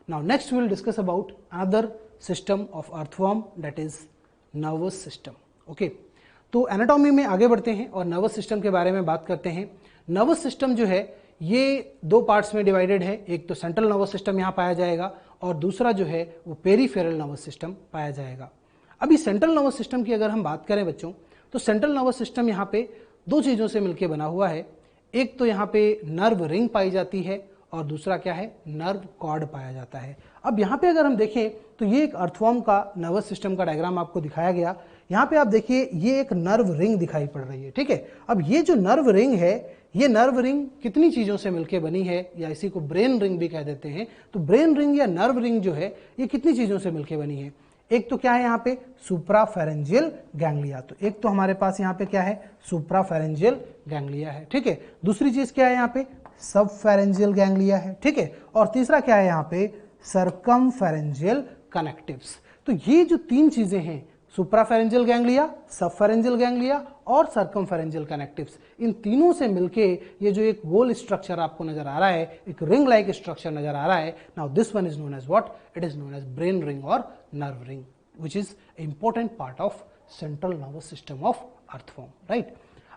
Now next we will discuss about another system of earthworm, that is nervous system. Okay, तो anatomy में आगे बढ़ते हैं और नर्वस सिस्टम के बारे में बात करते हैं. नर्वस सिस्टम जो है ये दो पार्ट्स में डिवाइडेड है. एक तो सेंट्रल नर्वस सिस्टम यहाँ पाया जाएगा और दूसरा जो है वो पेरीफेरल नर्वस सिस्टम पाया जाएगा. अभी सेंट्रल नर्वस सिस्टम की अगर हम बात करें बच्चों, तो सेंट्रल नर्वस सिस्टम यहाँ पे दो चीज़ों से मिलकर बना हुआ है. एक तो यहाँ पे नर्व रिंग पाई जाती है और दूसरा क्या है, नर्व कॉर्ड पाया जाता है. अब यहाँ पे अगर हम देखें तो ये एक अर्थवॉर्म का नर्वस सिस्टम का डायग्राम आपको दिखाया गया. यहाँ पे आप देखिए ये एक नर्व रिंग दिखाई पड़ रही है. ठीक है, अब ये जो नर्व रिंग है, ये नर्व रिंग कितनी चीज़ों से मिलकर बनी है, या इसी को ब्रेन रिंग भी कह देते हैं. तो ब्रेन रिंग या नर्व रिंग जो है ये कितनी चीज़ों से मिलकर बनी है. एक तो क्या है यहाँ पे सुप्राफेरेंजियल गैंग्लिया. तो एक तो हमारे पास यहाँ पे क्या है, सुप्राफेरेंजियल गैंग्लिया है. ठीक है, दूसरी चीज क्या है यहाँ पे, सबफेरेंजियल गैंग्लिया है. ठीक है, और तीसरा क्या है यहाँ पे, सर्कमफेरेंजियल कनेक्टिव्स. तो ये जो तीन चीजें हैं, सुप्राफेरेंजियल गैंग्लिया, सबफेरेंजियल गैंग्लिया और सर्कमफेरेंजियल कनेक्टिव्स, इन तीनों से मिलके ये जो एक गोल स्ट्रक्चर आपको नजर आ रहा है, एक रिंग लाइक स्ट्रक्चर नजर आ रहा है. Now this one is known as what, it is known as brain ring और nerve ring, which is important part of central nervous system of earthworm. Right,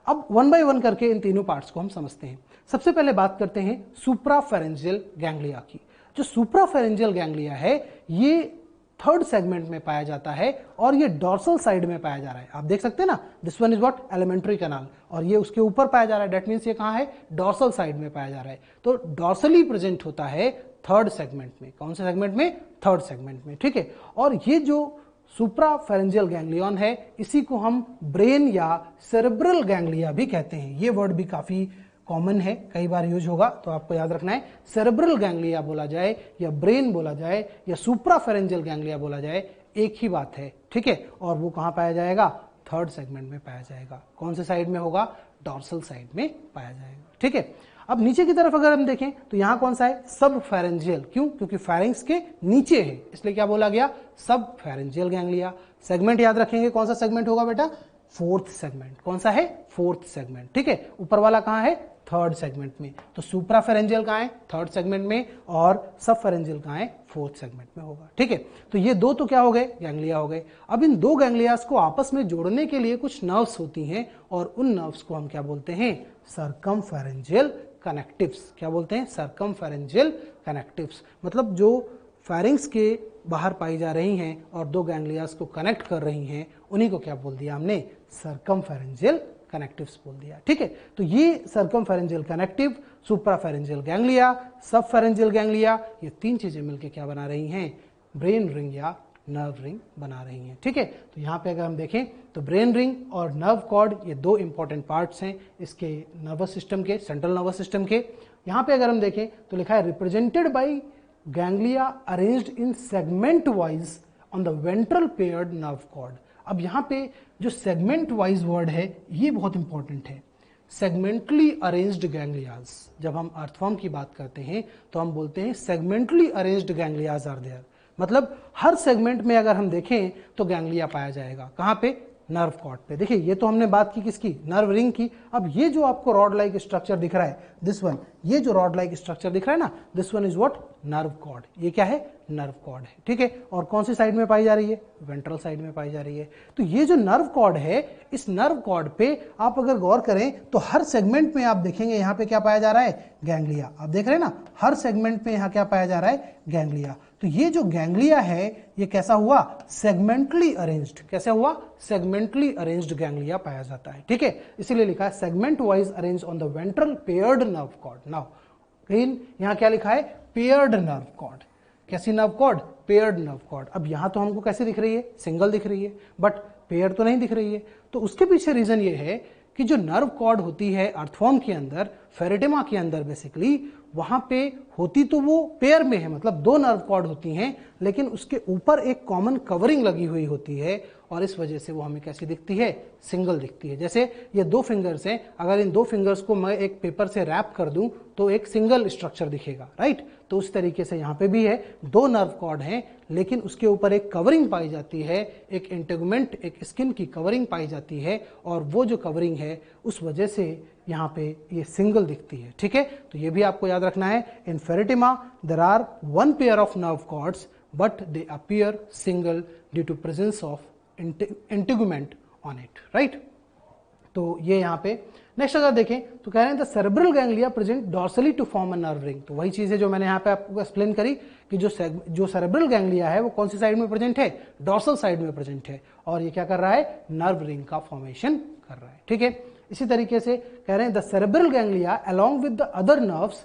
अब वन बाय वन करके इन तीनों parts को हम समझते हैं. सबसे पहले बात करते हैं सुप्राफेरेंजियल गैंग्लिया की. जो सुप्राफेरेंजियल गैंग्लिया है ये थर्ड सेगमेंट में पाया जाता है और ये डॉर्सल साइड में पाया जा रहा है. आप देख सकते हैं ना, this one is what, alimentary canal, और ये उसके ऊपर पाया जा रहा है. दैट मींस ये कहां है, डॉर्सल साइड में पाया जा रहा है. तो डॉर्सली प्रेजेंट होता है थर्ड सेगमेंट में. कौन से सेगमेंट में, थर्ड सेगमेंट में. ठीक है, और ये जो सुप्राफेरेंजियल गैंग्लियन है इसी को हम ब्रेन या सेरेब्रल गैंग्लिया भी कहते हैं. ये वर्ड भी काफी कॉमन है, कई बार यूज होगा, तो आपको याद रखना है. सेरेब्रल गैंग्लिया बोला जाए या ब्रेन बोला जाए या सुप्राफेरेंजियल गैंग्लिया बोला जाए, एक ही बात है. ठीक है, और वो कहां पाया जाएगा, थर्ड सेगमेंट में पाया जाएगा. कौन से साइड में होगा, डॉर्सल साइड में पाया जाएगा. ठीक है, अब नीचे की तरफ अगर हम देखें तो यहां कौन सा है, सब फेरेंजियल. क्यों, क्योंकि फेरिंग्स के नीचे है, इसलिए क्या बोला गया, सब फेरेंजियल गैंग्लिया. सेगमेंट याद रखेंगे, कौन सा सेगमेंट होगा बेटा, फोर्थ सेगमेंट. कौन सा है, फोर्थ सेगमेंट. ठीक है, ऊपर वाला कहां है, थर्ड सेगमेंट में. तो सुप्राफेरेंजियल कहां है, थर्ड सेगमेंट में, और सबफेरेंजियल कहां है, फोर्थ सेगमेंट में होगा. ठीक है, तो ये दो तो क्या हो गए, गैंग्लिया हो गए. अब इन दो गैंग्लियास को आपस में जोड़ने के लिए कुछ नर्व्स होती हैं और उन नर्व्स को हम क्या बोलते हैं, सर्कमफेरेंजियल कनेक्टिव्स. क्या बोलते हैं, सर्कमफेरेंजियल कनेक्टिव्स. मतलब जो फेरिंग्स के बाहर पाई जा रही हैं और दो गैंग्लियास को कनेक्ट कर रही हैं, उन्हीं को क्या बोल दिया हमने, सर्कमफेरेंजियल कनेक्टिव्स बोल दिया. ठीक है, तो ये सर्कमफेरेंजियल कनेक्टिव, सुप्राफेरेंजियल गैंग्लिया, सबफेरेंजियल गैंग्लिया, ये तीन चीजें मिलकर क्या बना रही हैं, ब्रेन रिंग या नर्व रिंग बना रही हैं. ठीक है, तो यहाँ पे अगर हम देखें तो ब्रेन रिंग और नर्व कॉर्ड ये दो इंपॉर्टेंट पार्ट्स हैं इसके नर्वस सिस्टम के, सेंट्रल नर्वस सिस्टम के. यहाँ पे अगर हम देखें तो लिखा है represented by ganglia arranged in segment wise on the ventral paired nerve cord. अब यहाँ पे जो सेगमेंट वाइज वर्ड है ये बहुत इंपॉर्टेंट है. सेगमेंटली अरेंज्ड गैंग्लियाज, जब हम अर्थवॉर्म की बात करते हैं तो हम बोलते हैं segmentally arranged ganglias are there. मतलब हर सेगमेंट में अगर हम देखें तो गैंग्लिया पाया जाएगा. कहां पे, नर्व कॉर्ड पे. देखिए ये तो हमने बात की किसकी, नर्व रिंग की. अब ये जो आपको रॉड लाइक स्ट्रक्चर दिख रहा है, दिस वन, ये जो रॉड लाइक स्ट्रक्चर दिख रहा है ना, this one is what, nerve cord. ये क्या है, नर्व कॉर्ड है. ठीक है, और कौन सी साइड में पाई जा रही है, वेंट्रल साइड में पाई जा रही है. तो ये जो नर्व कॉर्ड है, इस नर्व कॉर्ड पे आप अगर गौर करें तो हर सेगमेंट में आप देखेंगे यहाँ पे क्या पाया जा रहा है, गैंग्लिया. आप देख रहे हैं ना, हर सेगमेंट में यहाँ क्या पाया जा रहा है, गैंग्लिया. तो ये जो गैंग्लिया है ये कैसा हुआ, सेगमेंटली अरेंज्ड. कैसे हुआ, सेगमेंटली अरेंज्ड गैंग्लिया पाया जाता है. ठीक है, इसीलिए लिखा है segment wise arrange on the ventral paired nerve cord. Now again यहाँ क्या लिखा है, पेयर्ड नर्व कॉर्ड. कैसी nerve cord, paired nerve cord. अब यहाँ तो हमको कैसे दिख रही है, सिंगल दिख रही है, बट पेयर तो नहीं दिख रही है. तो उसके पीछे रीजन ये है कि जो नर्व कॉर्ड होती है अर्थवॉर्म के अंदर, फेरेटिमा के अंदर बेसिकली, वहां पे होती तो वो पेयर में है, मतलब दो नर्व कॉर्ड होती हैं, लेकिन उसके ऊपर एक कॉमन कवरिंग लगी हुई होती है और इस वजह से वो हमें कैसी दिखती है, सिंगल दिखती है. जैसे ये दो फिंगर्स हैं, अगर इन दो फिंगर्स को मैं एक पेपर से रैप कर दूं तो एक सिंगल स्ट्रक्चर दिखेगा. राइट, तो उस तरीके से यहाँ पे भी है, दो नर्व कॉर्ड हैं लेकिन उसके ऊपर एक कवरिंग पाई जाती है, एक इंटेगुमेंट, एक स्किन की कवरिंग पाई जाती है, और वो जो कवरिंग है उस वजह से यहाँ पे ये सिंगल दिखती है, ठीक है। तो ये भी आपको याद रखना है, in Pheretima there are one pair of nerve cords but they appear single due to presence of integument on it, right. तो ये यहाँ पे नेक्स्ट अगर देखें तो कह रहे हैं the cerebral ganglia present dorsally to form a nerve ring. तो वही चीज है जो मैंने यहाँ पे आपको एक्सप्लेन करी कि जो सेरेब्रल गैंग्लिया है वो कौन सी साइड में प्रेजेंट है, डॉर्सल साइड में प्रेजेंट है, और ये क्या कर रहा है, नर्व रिंग का फॉर्मेशन कर रहा है, ठीक है। इसी तरीके से कह रहे हैं the cerebral ganglia along with the other nerves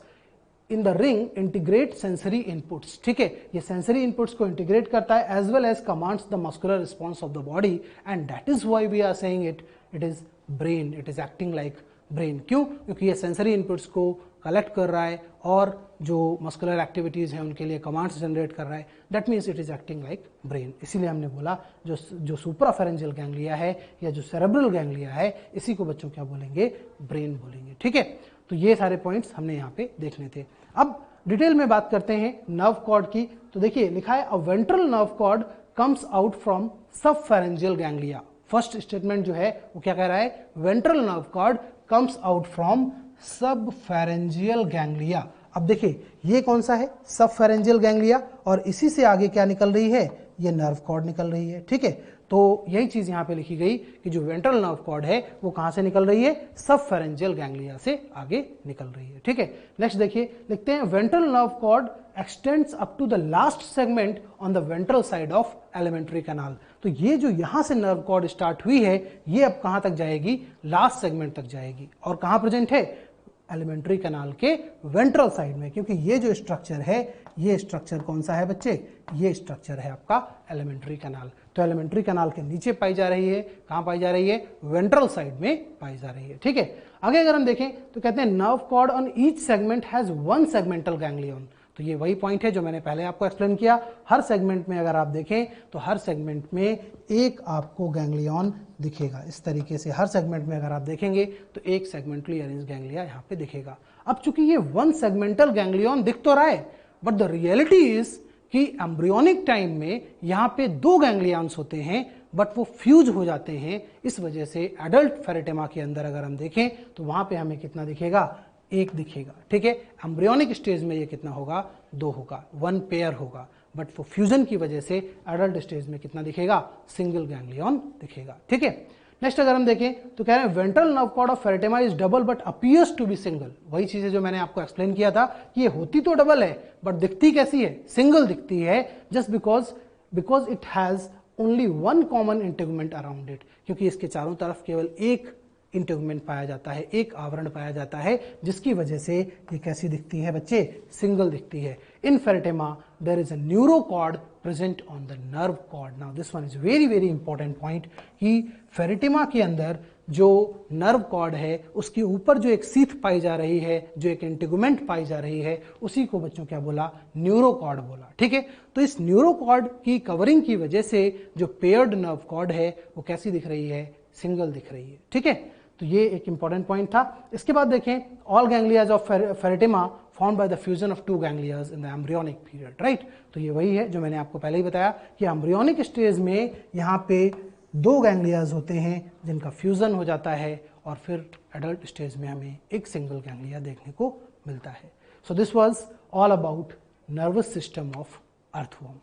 in the ring integrate sensory inputs, ठीक है। ये सेंसरी इनपुट्स को इंटीग्रेट करता है as well as commands the muscular response of the body, and that is why we are saying it is brain, it is acting like brain. क्यों? क्योंकि ये sensory inputs को कलेक्ट कर रहा है और जो मस्कुलर एक्टिविटीज हैं उनके लिए कमांड्स जनरेट कर रहा है, that means it is acting like brain. इसीलिए हमने बोला जो सुप्राफेरेंजियल गैंग्लिया है या जो सेरेब्रल गैंग्लिया है, इसी को बच्चों क्या बोलेंगे, ब्रेन बोलेंगे, ठीक है। तो ये सारे पॉइंट्स हमने यहाँ पे देखने थे। अब डिटेल में बात करते हैं नर्व कॉर्ड की। तो देखिए लिखा है a ventral nerve cord comes out from subpharyngeal ganglia. First statement जो है वो क्या कह रहा है, ventral nerve cord comes out from subpharyngeal ganglia. अब देखिए ये कौन सा है, सबफेरेंजियल गैंग्लिया, और इसी से आगे क्या निकल रही है, ये नर्व कॉर्ड निकल रही है, ठीक है। तो यही चीज यहां पे लिखी गई कि जो वेंट्रल नर्व कॉर्ड है वो कहां से निकल रही है, सबफेरेंजियल गैंग्लिया से आगे निकल रही है, ठीक है। नेक्स्ट देखिए लिखते हैं ventral nerve cord extends up to the last segment on the ventral side of alimentary canal. तो ये जो यहां से नर्व कॉर्ड स्टार्ट हुई है ये अब कहां तक जाएगी, लास्ट सेगमेंट तक जाएगी, और कहां प्रेजेंट है, एलिमेंट्री कैनाल के वेंट्रल साइड में। क्योंकि ये जो स्ट्रक्चर है, ये स्ट्रक्चर कौन सा है बच्चे, ये स्ट्रक्चर है आपका एलिमेंट्री कैनाल। तो एलिमेंट्री कैनाल के नीचे पाई जा रही है, कहां पाई जा रही है, वेंट्रल साइड में पाई जा रही है, ठीक है। आगे अगर हम देखें तो कहते हैं nerve cord on each segment has one segmental ganglion. तो ये वही पॉइंट है जो मैंने पहले आपको एक्सप्लेन किया। हर सेगमेंट में अगर आप देखें तो हर सेगमेंट में एक आपको गैंग्लियन दिखेगा। इस तरीके से हर सेगमेंट में अगर आप देखेंगे तो एक सेगमेंटली अरेंज गैंग्लिया यहाँ पे दिखेगा। अब चूंकि ये वन सेगमेंटल गैंग्लियन दिख तो रहा है, बट द रियलिटी इज कि एम्ब्रियोनिक टाइम में यहाँ पे दो गैंग्लियंस होते हैं, बट वो फ्यूज हो जाते हैं। इस वजह से एडल्ट फेरेटेमा के अंदर अगर हम देखें तो वहां पे हमें कितना दिखेगा, एक दिखेगा, ठीक है। एम्ब्रियोनिक स्टेज में ये कितना होगा, दो होगा, वन पेयर होगा, बट वो फ्यूजन की वजह से एडल्ट स्टेज में कितना दिखेगा, सिंगल गैंग्लियन दिखेगा, ठीक है। नेक्स्ट अगर हम देखें तो कह रहे हैं ventral nerve cord of Pheretima is double but appears to be single. वही चीज है जो मैंने आपको एक्सप्लेन किया था कि ये होती तो डबल है बट दिखती कैसी है, सिंगल दिखती है, just because it has only one common integument around it. क्योंकि इसके चारों तरफ केवल एक इंटीगुमेंट पाया जाता है, एक आवरण पाया जाता है, जिसकी वजह से ये कैसी दिखती है बच्चे, सिंगल दिखती है। In Pheretima there is a neurochord present on the nerve cord. Now this one is very very important point कि फेरेटेमा के अंदर जो नर्व कॉर्ड है उसके ऊपर जो एक सीथ पाई जा रही है, जो एक इंटीगुमेंट पाई जा रही है, उसी को बच्चों क्या बोला, न्यूरोकॉर्ड बोला, ठीक है। तो इस न्यूरोकॉर्ड की कवरिंग की वजह से जो पेयर्ड नर्व कॉर्ड है वो कैसी दिख रही है, सिंगल दिख रही है, ठीक है। तो ये एक इंपॉर्टेंट पॉइंट था। इसके बाद देखें all ganglias of Pheretima found by the fusion of two ganglias in the embryonic period, right. तो ये वही है जो मैंने आपको पहले ही बताया कि एम्ब्रियोनिक स्टेज में यहाँ पे दो गैंग्लियाज होते हैं जिनका फ्यूजन हो जाता है, और फिर एडल्ट स्टेज में हमें एक सिंगल गैंग्लिया देखने को मिलता है। So this was all about nervous system of earthworm.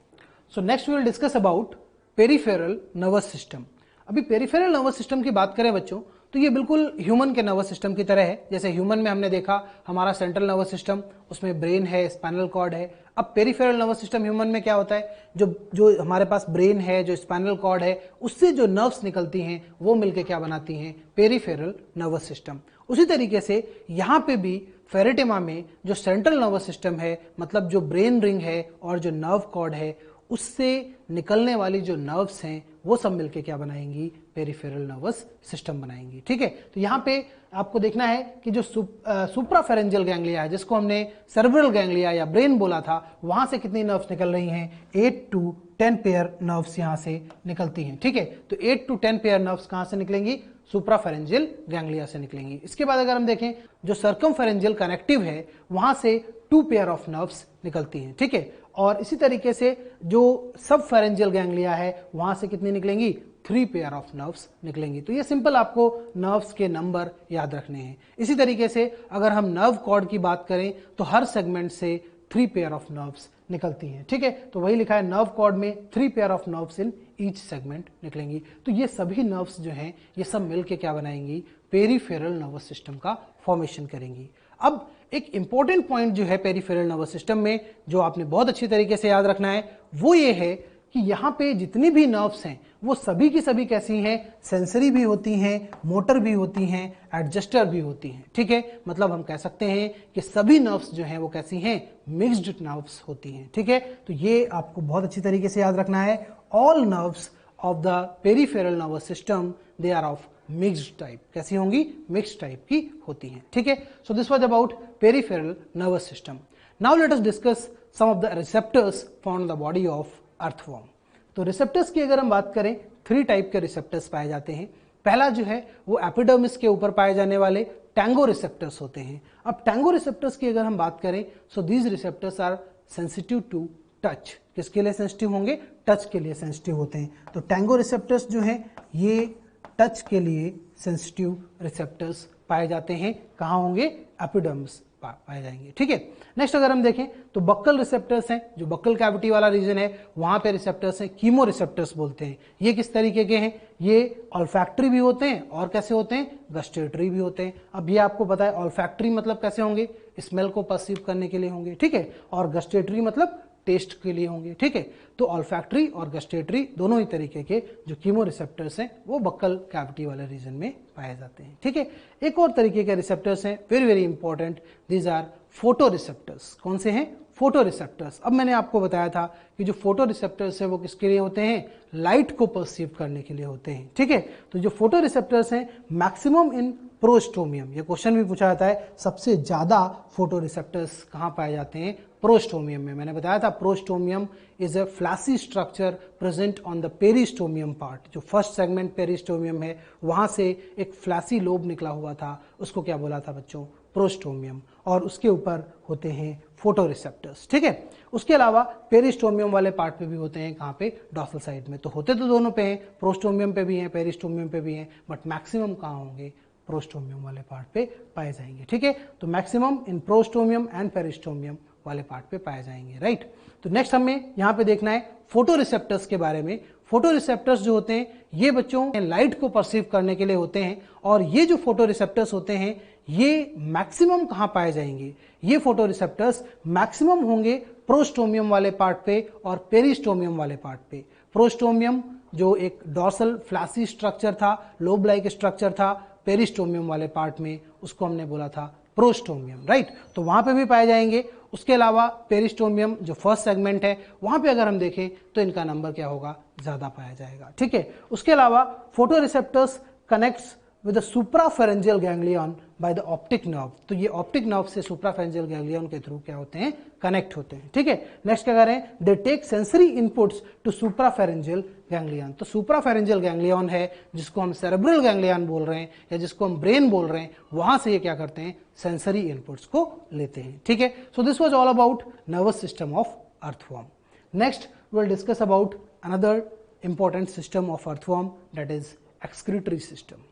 So next we will discuss about peripheral nervous system. अभी पेरिफेरल नर्वस सिस्टम की बात करें बच्चों तो ये बिल्कुल ह्यूमन के नर्वस सिस्टम की तरह है। जैसे ह्यूमन में हमने देखा हमारा सेंट्रल नर्वस सिस्टम, उसमें ब्रेन है, स्पाइनल कॉर्ड है। अब पेरिफेरल नर्वस सिस्टम ह्यूमन में क्या होता है, जो हमारे पास ब्रेन है, जो स्पाइनल कॉर्ड है, उससे जो नर्व्स निकलती हैं वो मिलकर क्या बनाती हैं, पेरिफेरल नर्वस सिस्टम। उसी तरीके से यहाँ पे भी फेरेटेमा में जो सेंट्रल नर्वस सिस्टम है, मतलब जो ब्रेन रिंग है और जो नर्व कॉर्ड है, उससे निकलने वाली जो नर्व्स हैं वो सब मिलके क्या बनाएंगी, पेरिफेरल नर्वस सिस्टम बनाएंगी, ठीक है। तो यहाँ पे आपको देखना है कि जो सुप्राफेरेंजियल गैंग्लिया है, जिसको हमने सेरेब्रल गैंग्लिया या ब्रेन बोला था, वहां से कितनी नर्व्स निकल रही हैं, 8 to 10 पेयर नर्व्स यहाँ से निकलती हैं, ठीक है। तो 8 to 10 पेयर नर्व्स कहाँ से निकलेंगी, सुप्राफेरेंजियल गैंग्लिया से निकलेंगी। इसके बाद अगर हम देखें जो सर्कमफेरेंजियल कनेक्टिव है वहां से 2 पेयर ऑफ नर्व्स निकलती हैं, ठीक है। और इसी तरीके से जो सबफेरेंजियल गैंग्लिया है वहां से कितनी निकलेंगी, 3 पेयर ऑफ नर्व्स निकलेंगी। तो ये सिंपल आपको नर्व्स के नंबर याद रखने हैं। इसी तरीके से अगर हम नर्व कॉर्ड की बात करें तो हर सेगमेंट से 3 पेयर ऑफ नर्व्स निकलती हैं, ठीक है। तो वही लिखा है नर्व कॉर्ड में 3 pair of nerves in each segment निकलेंगी। तो ये सभी नर्व्स जो हैं ये सब मिलके क्या बनाएंगी, पेरीफेरल नर्वस सिस्टम का फॉर्मेशन करेंगी। अब एक इंपॉर्टेंट पॉइंट जो है पेरीफेरल नर्वस सिस्टम में जो आपने बहुत अच्छी तरीके से याद रखना है वो ये है कि यहाँ पे जितनी भी नर्व्स हैं वो सभी की सभी कैसी हैं, सेंसरी भी होती हैं, मोटर भी होती हैं, एडजस्टर भी होती हैं, ठीक है। मतलब हम कह सकते हैं कि सभी नर्व्स जो हैं वो कैसी हैं, मिक्स्ड नर्व्स होती हैं, ठीक है। तो ये आपको बहुत अच्छी तरीके से याद रखना है। All nerves of the peripheral nervous system they are of mixed type. कैसी होंगी, मिक्स्ड टाइप की होती हैं, ठीक है। So this was about peripheral nervous system. Now let us discuss some of the receptors found in the body of earthworm. तो receptors की अगर हम बात करें 3 टाइप के रिसेप्टर्स पाए जाते हैं। पहला जो है वो एपिडर्मिस के ऊपर पाए जाने वाले टैंगो रिसेप्टर्स होते हैं। अब टैंगो रिसेप्टर्स की अगर हम बात करें so these receptors are sensitive to touch. किसके लिए सेंसिटिव होंगे, टच के लिए सेंसिटिव होते हैं। तो टैंगो रिसेप्टर्स जो हैं ये टच के लिए सेंसिटिव रिसेप्टर्स पाए जाते हैं। कहाँ होंगे, एपिडर्मिस पाए जाएंगे, ठीक है। नेक्स्ट अगर हम देखें तो बक्कल रिसेप्टर्स हैं, जो बक्कल कैविटी वाला रीजन है वहां पे रिसेप्टर्स हैं, कीमो रिसेप्टर्स बोलते हैं। ये किस तरीके के हैं, ये ऑल्फैक्टरी भी होते हैं और कैसे होते हैं, गस्टेटरी भी होते हैं। अब ये आपको पता है ऑल्फैक्टरी मतलब कैसे होंगे, स्मेल को परसीव करने के लिए होंगे, ठीक है, और गस्टेटरी मतलब टेस्ट के लिए होंगे, ठीक है। तो ऑल्फैक्टरी और गस्टेटरी दोनों ही तरीके के जो कीमो रिसेप्टर्स हैं वो बक्कल कैविटी वाले रीजन में पाए जाते हैं, ठीक है। एक और तरीके के रिसेप्टर्स हैं, very very important, these are photo receptors. कौन से हैं, फोटो रिसेप्टर्स। अब मैंने आपको बताया था कि जो फोटो रिसेप्टर्स है वो किसके लिए होते हैं, लाइट को परसीव करने के लिए होते हैं, ठीक है। तो जो फोटो रिसेप्टर्स हैं मैक्सिमम इन प्रोस्टोमियम, ये क्वेश्चन भी पूछा जाता है, सबसे ज्यादा फोटो रिसेप्टर्स कहां पाए जाते हैं, प्रोस्टोमियम में। मैंने बताया था prostomium is a fleshy structure present on the peristomium part. जो फर्स्ट सेगमेंट पेरिस्टोमियम है वहां से एक फ्लैसी लोब निकला हुआ था, उसको क्या बोला था बच्चों, प्रोस्टोमियम, और उसके ऊपर होते हैं फोटो रिसेप्टर्स, ठीक है। उसके अलावा पेरिस्टोमियम वाले पार्ट पे भी होते हैं, कहाँ पे, डॉर्सल साइड में। तो होते तो दोनों पे हैं, प्रोस्टोमियम पे भी हैं, पेरिस्टोमियम पे भी हैं, बट मैक्सिमम कहाँ होंगे, प्रोस्टोमियम वाले पार्ट पे पाए जाएंगे, ठीक है। तो maximum in prostomium and peristomium वाले पार्ट पे पाए जाएंगे, राइट। तो नेक्स्ट हमें यहाँ पे देखना है फोटो रिसेप्टर्स के बारे में। फोटो रिसेप्टर्स जो होते हैं ये बच्चों लाइट को परसीव करने के लिए होते हैं, और ये जो फोटो रिसेप्टर्स होते हैं ये मैक्सिमम कहाँ पाए जाएंगे, ये फोटो रिसेप्टर्स मैक्सिमम होंगे प्रोस्टोमियम वाले पार्ट पे और पेरिस्टोमियम वाले पार्ट पे। प्रोस्टोमियम जो एक डॉर्सल फ्लैसी स्ट्रक्चर था, लोब लाइक स्ट्रक्चर था, पेरिस्टोमियम वाले पार्ट में उसको हमने बोला था प्रोस्टोमियम, राइट। तो वहां पे भी पाए जाएंगे। उसके अलावा पेरिस्टोमियम जो फर्स्ट सेगमेंट है वहां पे अगर हम देखें तो इनका नंबर क्या होगा, ज्यादा पाया जाएगा, ठीक है। उसके अलावा photo receptors connects with the suprapharyngeal ganglion by the optic nerve। तो ये ऑप्टिक नर्व से सुप्राफेरेंजियल गैंग्लियन के थ्रू क्या होते हैं, कनेक्ट होते हैं, ठीक है। नेक्स्ट क्या करें, they take sensory inputs to suprapharyngeal ganglion. तो सुप्राफेरेंजियल गैंग्लियन है जिसको हम सेरेब्रल गैंग्लियन बोल रहे हैं या जिसको हम ब्रेन बोल रहे हैं, वहां से ये क्या करते हैं, सेंसरी इनपुट्स को लेते हैं, ठीक है। So this was all about nervous system of earthworm. Next will discuss about another important system of earthworm, that is excretory system.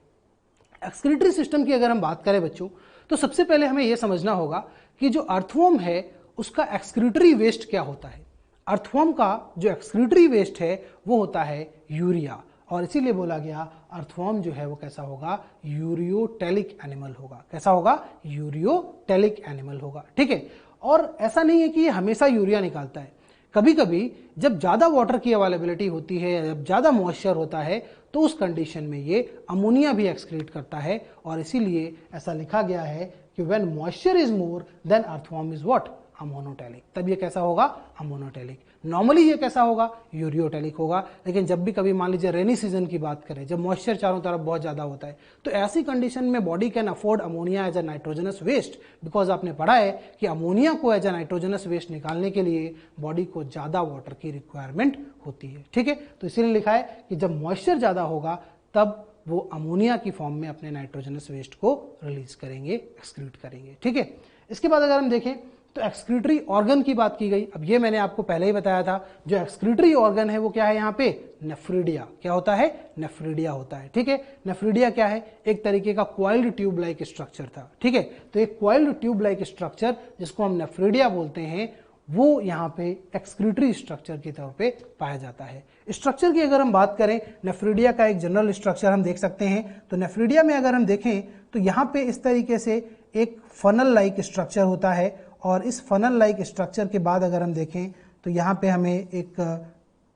Excretory system की अगर हम बात करें बच्चों तो सबसे पहले हमें यह समझना होगा कि जो अर्थवर्म है उसका एक्सक्रीटरी वेस्ट क्या होता है। अर्थवर्म का जो एक्सक्रीटरी वेस्ट है वो होता है यूरिया, और इसीलिए बोला गया अर्थवर्म जो है वो कैसा होगा, यूरियोटेलिक एनिमल होगा। कैसा होगा, यूरियोटेलिक एनिमल होगा, ठीक है। और ऐसा नहीं है कि ये हमेशा यूरिया निकालता है, कभी कभी जब ज्यादा वाटर की अवेलेबिलिटी होती है या जब ज्यादा मॉइस्चर होता है तो उस कंडीशन में ये अमोनिया भी एक्सक्रीट करता है, और इसीलिए ऐसा लिखा गया है कि when moisture is more than earthworm is what, ammonotelic. तब ये कैसा होगा, अमोनोटेलिक। नॉर्मली ये कैसा होगा, यूरियोटेलिक होगा। लेकिन जब भी कभी मान लीजिए रेनी सीजन की बात करें, जब मॉइस्चर चारों तरफ बहुत ज्यादा होता है, तो ऐसी कंडीशन में body can afford ammonia as a nitrogenous waste, because आपने पढ़ा है कि अमोनिया को एज अ नाइट्रोजनस वेस्ट निकालने के लिए बॉडी को ज्यादा वाटर की रिक्वायरमेंट होती है, ठीक है। तो इसीलिए लिखा है कि जब मॉइस्चर ज्यादा होगा तब वो अमोनिया की फॉर्म में अपने नाइट्रोजनस वेस्ट को रिलीज करेंगे, एक्सक्रीट करेंगे, ठीक है। इसके बाद अगर हम देखें तो एक्सक्रीटरी ऑर्गन की बात की गई। अब ये मैंने आपको पहले ही बताया था, जो एक्सक्रीटरी ऑर्गन है वो क्या है यहाँ पे, नेफ्रिडिया। क्या होता है, नेफ्रिडिया होता है। ठीक है, नेफ्रिडिया क्या है, एक तरीके का क्वाइल्ड ट्यूब लाइक स्ट्रक्चर था। ठीक है, तो एक क्वाइल्ड ट्यूब लाइक स्ट्रक्चर जिसको हम नेफ्रिडिया बोलते हैं, वो यहाँ पे एक्सक्रीटरी स्ट्रक्चर के तौर पे पाया जाता है। स्ट्रक्चर की अगर हम बात करें, नेफ्रिडिया का एक जनरल स्ट्रक्चर हम देख सकते हैं। तो नेफ्रिडिया में अगर हम देखें तो यहाँ पे इस तरीके से एक फनल लाइक स्ट्रक्चर होता है, और इस फनल लाइक स्ट्रक्चर के बाद अगर हम देखें तो यहाँ पे हमें एक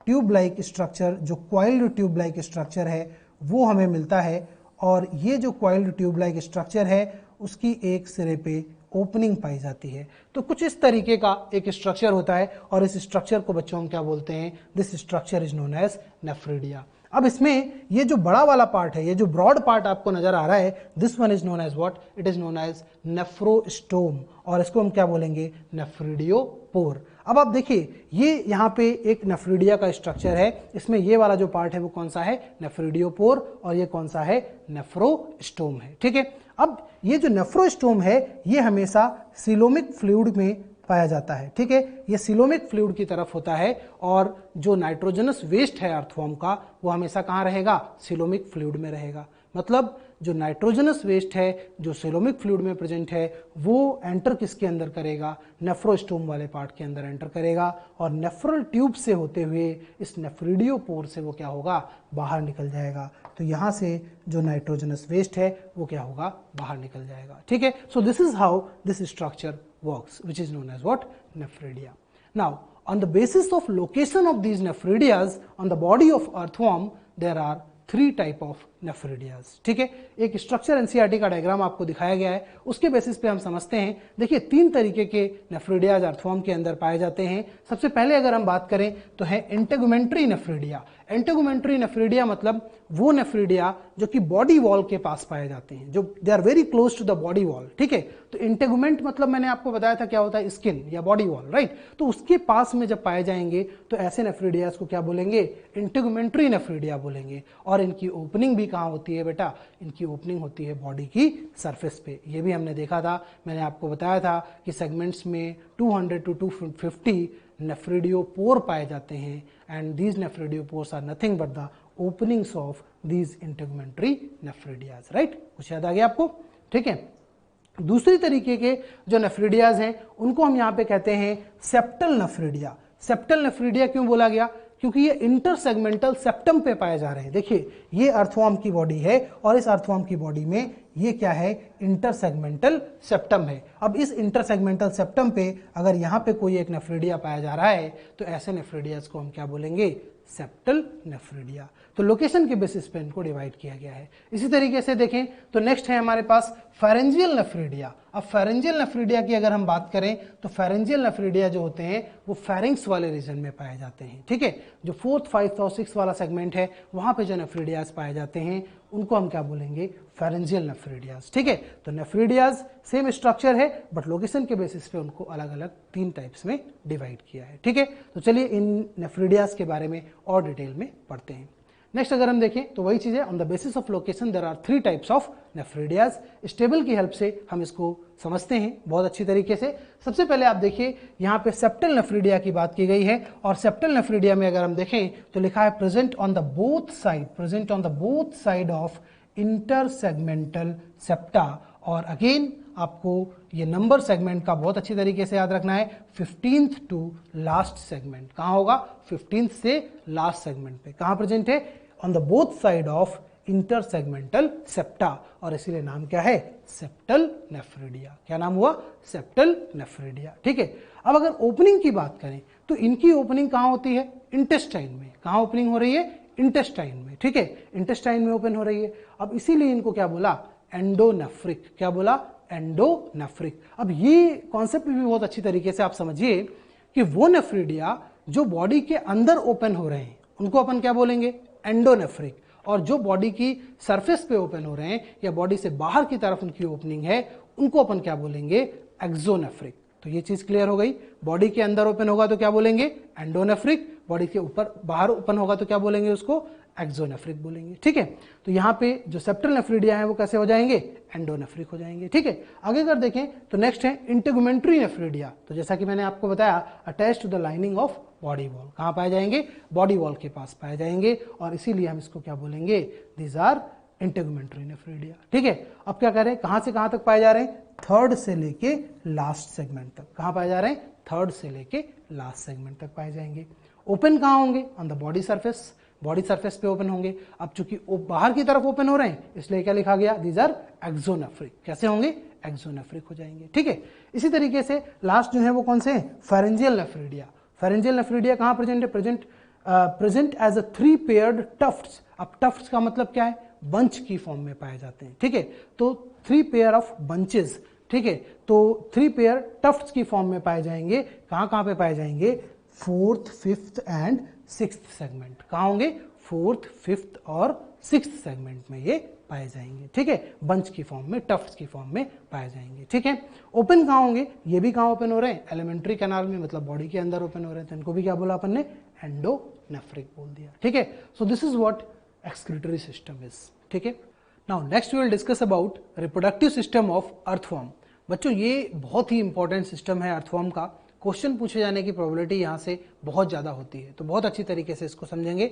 ट्यूब लाइक स्ट्रक्चर, जो क्वाइल्ड ट्यूब लाइक स्ट्रक्चर है, वो हमें मिलता है। और ये जो क्वाइल्ड ट्यूब लाइक स्ट्रक्चर है उसकी एक सिरे पे ओपनिंग पाई जाती है। तो कुछ इस तरीके का एक स्ट्रक्चर होता है, और इस स्ट्रक्चर को बच्चों हम क्या बोलते हैं, this structure is known as nephridia. अब इसमें ये जो बड़ा वाला पार्ट है, ये जो ब्रॉड पार्ट आपको नजर आ रहा है, this one is known as what, it is known as nephrostome, और इसको हम क्या बोलेंगे, नेफ्रिडियोपोर। अब आप देखिए, ये यहाँ पे एक नेफ्रिडिया का स्ट्रक्चर है, इसमें ये वाला जो पार्ट है वो कौन सा है, नेफ्रिडियोपोर, और ये कौन सा है, नेफ्रोस्टोम है। ठीक है, अब ये जो नेफ्रोस्टोम है ये हमेशा सिलोमिक फ्लूइड में पाया जाता है। ठीक है, ये सिलोमिक फ्लूइड की तरफ होता है, और जो नाइट्रोजनस वेस्ट है अर्थवर्म का, वो हमेशा कहाँ रहेगा, सिलोमिक फ्लूइड में रहेगा। मतलब जो नाइट्रोजनस वेस्ट है जो सिलोमिक फ्लूइड में प्रेजेंट है, वो एंटर किसके अंदर करेगा, नेफ्रोस्टोम वाले पार्ट के अंदर एंटर करेगा, और नेफ्रल ट्यूब से होते हुए इस नेफ्रिडियोपोर से वो क्या होगा, बाहर निकल जाएगा। तो यहाँ से जो नाइट्रोजनस वेस्ट है वो क्या होगा, बाहर निकल जाएगा। ठीक है, so this is how this structure works, which is known as what, nephridia. Now, on the basis of location of these nephridias on the body of earthworm, there are 3 type of नेफ्रिडियाज। ठीक है, एक structure NCERT का diagram आपको दिखाया गया है, उसके basis पे हम समझते हैं। देखिए, 3 तरीके के नेफ्रिडियाज अर्थवर्म के अंदर पाए जाते हैं। सबसे पहले अगर हम बात करें तो है इंटेगुमेंट्री नेफ्रिडिया। इंटेगुमेंट्री नेफ्रिडिया मतलब वो नेफ्रिडिया जो कि बॉडी वॉल के पास पाए जाते हैं, जो they are very close to the body wall. ठीक है, तो इंटेगुमेंट मतलब मैंने आपको बताया था क्या होता है, स्किन या बॉडी वॉल, राइट। तो उसके पास में जब पाए जाएंगे तो ऐसे नेफ्रिडियाज को क्या बोलेंगे, इंटेगुमेंट्री नेफ्रिडिया बोलेंगे। और इनकी ओपनिंग भी कहाँ होती है बेटा, इनकी ओपनिंग होती है बॉडी की सरफेस पे। ये भी हमने देखा था, मैंने आपको बताया था कि सेगमेंट्स में 200 to 250 नेफ्रिडियोपोर पाए जाते हैं, and these nephridiopores are nothing but the openings of these integumentary nephridias, right. कुछ याद आ गया आपको, ठीक है। दूसरी तरीके के जो नेफ्रिडियाज हैं उनको हम यहाँ पे कहते हैं सेप्टल नेफ्रिडिया। सेप्टल नेफ्रिडिया क्यों बोला गया, क्योंकि ये इंटरसेगमेंटल सेप्टम पे पाए जा रहे हैं। देखिए, ये अर्थवर्म की बॉडी है, और इस अर्थवर्म की बॉडी में ये क्या है, इंटरसेगमेंटल सेप्टम है। अब इस इंटरसेगमेंटल सेप्टम पे अगर यहाँ पे कोई एक नेफ्रिडिया पाया जा रहा है तो ऐसे नेफ्रिडियाज को हम क्या बोलेंगे, सेप्टल नेफ्रिडिया। तो लोकेशन के बेसिस पे इनको डिवाइड किया गया है। इसी तरीके से देखें तो नेक्स्ट है हमारे पास फेरेंजियल नेफ्रिडिया। अब फेरेंजियल नेफ्रिडिया की अगर हम बात करें तो फेरेंजियल नेफ्रिडिया जो होते हैं वो फेरिंग्स वाले रीजन में पाए जाते हैं। ठीक है, जो 4th, 5th और 6th वाला सेगमेंट है वहां पे जो नेफ्रिडियाज पाए जाते हैं उनको हम क्या बोलेंगे, फेरेंजियल नेफ्रिडियाज। ठीक है, तो नेफ्रिडियाज सेम स्ट्रक्चर है बट लोकेशन के बेसिस पे उनको अलग अलग 3 टाइप्स में डिवाइड किया है। ठीक है, तो चलिए इन नेफ्रिडियाज के बारे में और डिटेल में पढ़ते हैं। नेक्स्ट अगर हम देखें तो वही चीज है, on the basis of location there are 3 types of nephridias. इस टेबल की हेल्प से हम इसको समझते हैं बहुत अच्छी तरीके से। सबसे पहले आप देखिए यहाँ पे सेप्टल नेफ्रिडिया की बात की गई है, और सेप्टल नेफ्रिडिया में अगर हम देखें तो लिखा है present on the both side, present on the both side of intersegmental septa. और अगेन आपको ये नंबर सेगमेंट का बहुत अच्छी तरीके से याद रखना है, 15th टू लास्ट सेगमेंट। कहाँ होगा, 15th से लास्ट सेगमेंट पे कहाँ प्रेजेंट है, on the both side of intersegmental septa, और इसीलिए नाम क्या है, सेप्टल नेफ्रिडिया। क्या नाम हुआ, सेप्टल नेफ्रिडिया। ठीक है, अब अगर ओपनिंग की बात करें तो इनकी ओपनिंग कहाँ होती है, इंटेस्टाइन में। कहाँ ओपनिंग हो रही है, इंटेस्टाइन में। ठीक है, इंटेस्टाइन में ओपन हो रही है। अब इसीलिए इनको क्या बोला, एंडोनेफ्रिक। क्या बोला, एंडोनेफ्रिक। अब ये कॉन्सेप्ट भी बहुत अच्छी तरीके से आप समझिए कि वो नेफ्रिडिया जो बॉडी के अंदर ओपन हो रहे हैं उनको अपन क्या बोलेंगे, एंडोनेफ्रिक, और जो बॉडी की सरफेस पे ओपन हो रहे हैं या बॉडी से बाहर की तरफ उनकी ओपनिंग है उनको अपन क्या बोलेंगे, एक्सोनेफ्रिक। तो ये चीज क्लियर हो गई। बॉडी के अंदर ओपन होगा तो क्या बोलेंगे, एंडोनेफ्रिक, बॉडी के ऊपर बाहर ओपन होगा तो क्या बोलेंगे उसको, एक्सोनेफ्रिक बोलेंगे। ठीक है, तो यहाँ पे जो सेप्टल नेफ्रिडिया है वो कैसे हो जाएंगे, एंडोनेफ्रिक हो जाएंगे। ठीक है, आगे अगर देखें तो नेक्स्ट है इंटेगुमेंट्री नेफ्रिडिया। तो जैसा कि मैंने आपको बताया, attach to the lining of body wall, कहाँ पाए जाएंगे, बॉडी वॉल के पास पाए जाएंगे, और इसीलिए हम इसको क्या बोलेंगे, दीज आर इंटेगुमेंट्री नेफ्रिडिया। ठीक है, अब क्या करें, कहां से कहां तक पाए जा रहे हैं, थर्ड से लेके लास्ट सेगमेंट तक। कहां पाए जा रहे हैं, थर्ड से लेके लास्ट सेगमेंट तक पाए जाएंगे। ओपन कहां होंगे, on the body surface, body surface पे ओपन होंगे। अब चूंकि बाहर की तरफ ओपन हो रहे हैं इसलिए क्या लिखा गया, दीज आर एक्सोनेफ्रिक। कैसे होंगे, एक्सोनेफ्रिक हो जाएंगे। ठीक है, इसी तरीके से लास्ट जो है वो कौन से हैं, फेरेंजियल नेफ्रिडिया। फेरेंजियल नेफ्रिडिया कहां प्रेजेंट है, present as a 3 paired tufts. अब टफ्ट्स का मतलब क्या है, बंच की फॉर्म में पाए जाते हैं। ठीक है, तो 3 पेयर ऑफ बंचेस। ठीक है, तो 3 पेयर टफ्ट्स की फॉर्म में पाए जाएंगे। कहां कहां पे पाए जाएंगे, 4th, 5th and 6th segment. कहां होंगे, 4th, 5th और 6th सेगमेंट में ये पाए जाएंगे। ठीक है, बंच की फॉर्म में, टफ्ट्स की फॉर्म में पाए जाएंगे। ठीक है, ओपन कहां होंगे, ये भी कहां ओपन हो रहे हैं, एलिमेंट्री कैनाल में, मतलब बॉडी के अंदर ओपन हो रहे हैं, तो इनको भी क्या बोला अपन ने, एंडोनेफ्रिक बोल दिया। ठीक है, so this is what excretory system is. ठीक है, now next we will discuss about reproductive system of earthworm. बच्चों ये बहुत ही इंपॉर्टेंट सिस्टम है अर्थवर्म का। क्वेश्चन पूछे जाने की प्रोबेबिलिटी यहाँ से बहुत ज़्यादा होती है, तो बहुत अच्छी तरीके से इसको समझेंगे।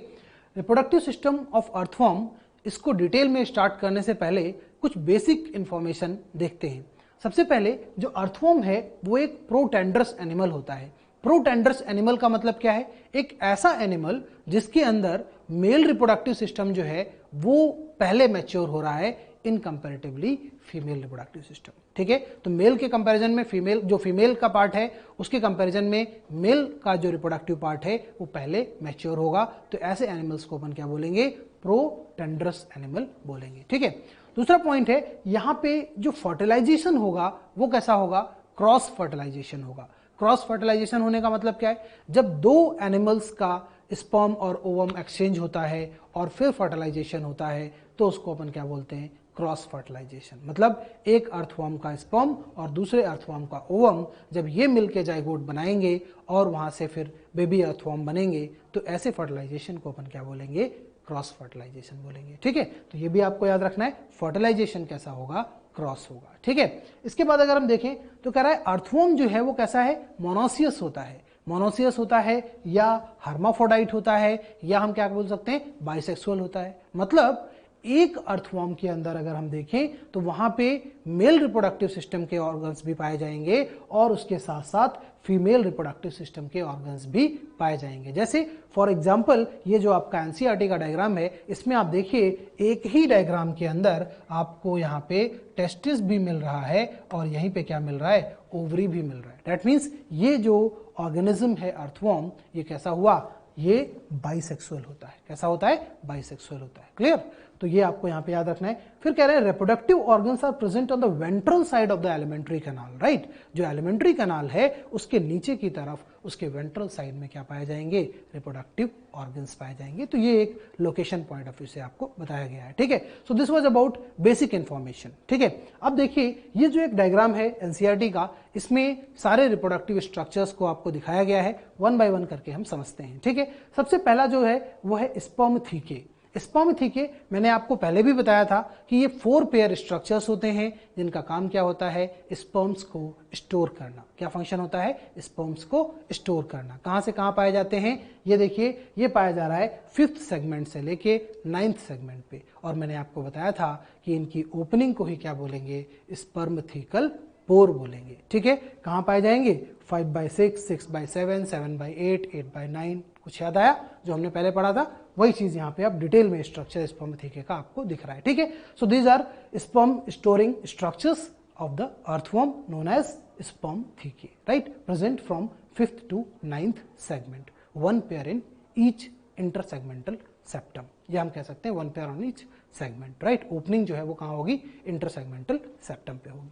रिप्रोडक्टिव सिस्टम ऑफ अर्थवर्म, इसको डिटेल में स्टार्ट करने से पहले कुछ बेसिक इंफॉर्मेशन देखते हैं। सबसे पहले जो अर्थवर्म है वो एक प्रोटेंडरस एनिमल होता है। प्रोटेंडरस एनिमल का मतलब क्या है, एक ऐसा एनिमल जिसके अंदर मेल रिप्रोडक्टिव सिस्टम जो है वो पहले मैच्योर हो रहा है इन कंपैरेटिवली फीमेल रिप्रोडक्टिव सिस्टम। ठीक है, तो मेल के कंपैरिजन में फीमेल, जो फीमेल का पार्ट है उसके कंपैरिजन में मेल का जो रिप्रोडक्टिव पार्ट है वो पहले मैच्योर होगा। तो ऐसे एनिमल्स को अपन क्या बोलेंगे, प्रोटेंडरस एनिमल बोलेंगे। ठीक है, दूसरा पॉइंट है, यहाँ पे जो फर्टिलाइजेशन होगा वो कैसा होगा, क्रॉस फर्टिलाइजेशन होगा। क्रॉस फर्टिलाइजेशन होने का मतलब क्या है, जब दो एनिमल्स का स्पर्म और ओवम एक्सचेंज होता है और फिर फर्टिलाइजेशन होता है तो उसको अपन क्या बोलते हैं, क्रॉस फर्टिलाइजेशन। मतलब एक अर्थवर्म का स्पर्म और दूसरे अर्थवर्म का ओवम जब ये मिलके जाइगोट बनाएंगे और वहां से फिर बेबी अर्थवर्म बनेंगे, तो ऐसे फर्टिलाइजेशन को अपन क्या बोलेंगे, क्रॉस फर्टिलाइजेशन बोलेंगे। ठीक है, तो ये भी आपको याद रखना है, फर्टिलाइजेशन कैसा होगा, क्रॉस होगा। ठीक है, इसके बाद अगर हम देखें तो कह रहा है अर्थवर्म जो है वो कैसा है, मोनोसियस होता है। मोनोसियस होता है या हर्माफोडाइट होता है, या हम क्या बोल सकते हैं, बाइसेक्सुअल होता है। मतलब एक अर्थवर्म के अंदर अगर हम देखें तो वहां पे मेल रिप्रोडक्टिव सिस्टम के ऑर्गन्स भी पाए जाएंगे और उसके साथ साथ फीमेल रिप्रोडक्टिव सिस्टम के ऑर्गन्स भी पाए जाएंगे। जैसे फॉर एग्जांपल ये जो आपका एनसीईआरटी का डायग्राम है, इसमें आप देखिए एक ही डायग्राम के अंदर आपको यहाँ पे टेस्टिस भी मिल रहा है और यहीं पे क्या मिल रहा है, ओवरी भी मिल रहा है। दैट मीन्स ये जो ऑर्गेनिज्म है अर्थवर्म, ये कैसा हुआ, ये बाइसेक्सुअल होता है। कैसा होता है, बाइसेक्सुअल होता है। क्लियर, तो ये आपको यहां पे याद रखना है। फिर कह रहे हैं reproductive organs are present on the ventral side of the alimentary canal. Right, जो एलिमेंट्री कैनाल है उसके नीचे की तरफ, उसके वेंट्रल साइड में क्या पाए जाएंगे, रिप्रोडक्टिव ऑर्गन्स पाए जाएंगे। तो ये एक लोकेशन पॉइंट ऑफ व्यू से आपको बताया गया है। ठीक है, so this was about basic information. ठीक है, अब देखिए ये जो एक डायग्राम है एनसीईआरटी का, इसमें सारे रिप्रोडक्टिव स्ट्रक्चर्स को आपको दिखाया गया है, वन बाय वन करके हम समझते हैं। ठीक है, सबसे पहला जो है वो है स्पर्म थीके। स्पर्म थीके मैंने आपको पहले भी बताया था कि ये 4 पेयर स्ट्रक्चर्स होते हैं जिनका काम क्या होता है, स्पर्म्स को स्टोर करना। क्या फंक्शन होता है, स्पर्म्स को स्टोर करना। कहां से कहां पाए जाते हैं, ये देखिए ये पाया जा रहा है 5th सेगमेंट से लेके 9th सेगमेंट पे, और मैंने आपको बताया था कि इनकी ओपनिंग को ही क्या बोलेंगे, स्पर्म थीकल पोर बोलेंगे। ठीक है, कहां पाए जाएंगे, 5/6, 6/7, 7/8, 8/9। कुछ याद आया, जो हमने पहले पढ़ा था वही चीज यहाँ पे आप डिटेल में स्ट्रक्चर स्पर्म थीके का आपको दिख रहा है। ठीक है, so these are sperm storing structures of the earthworm known as spermathecae. Right, present from 5th to 9th segment, 1 pair in each intersegmental septum. ये हम कह सकते हैं 1 pair on each segment. Right, opening जो है वो कहाँ होगी, इंटरसेगमेंटल सेप्टम पे होगी।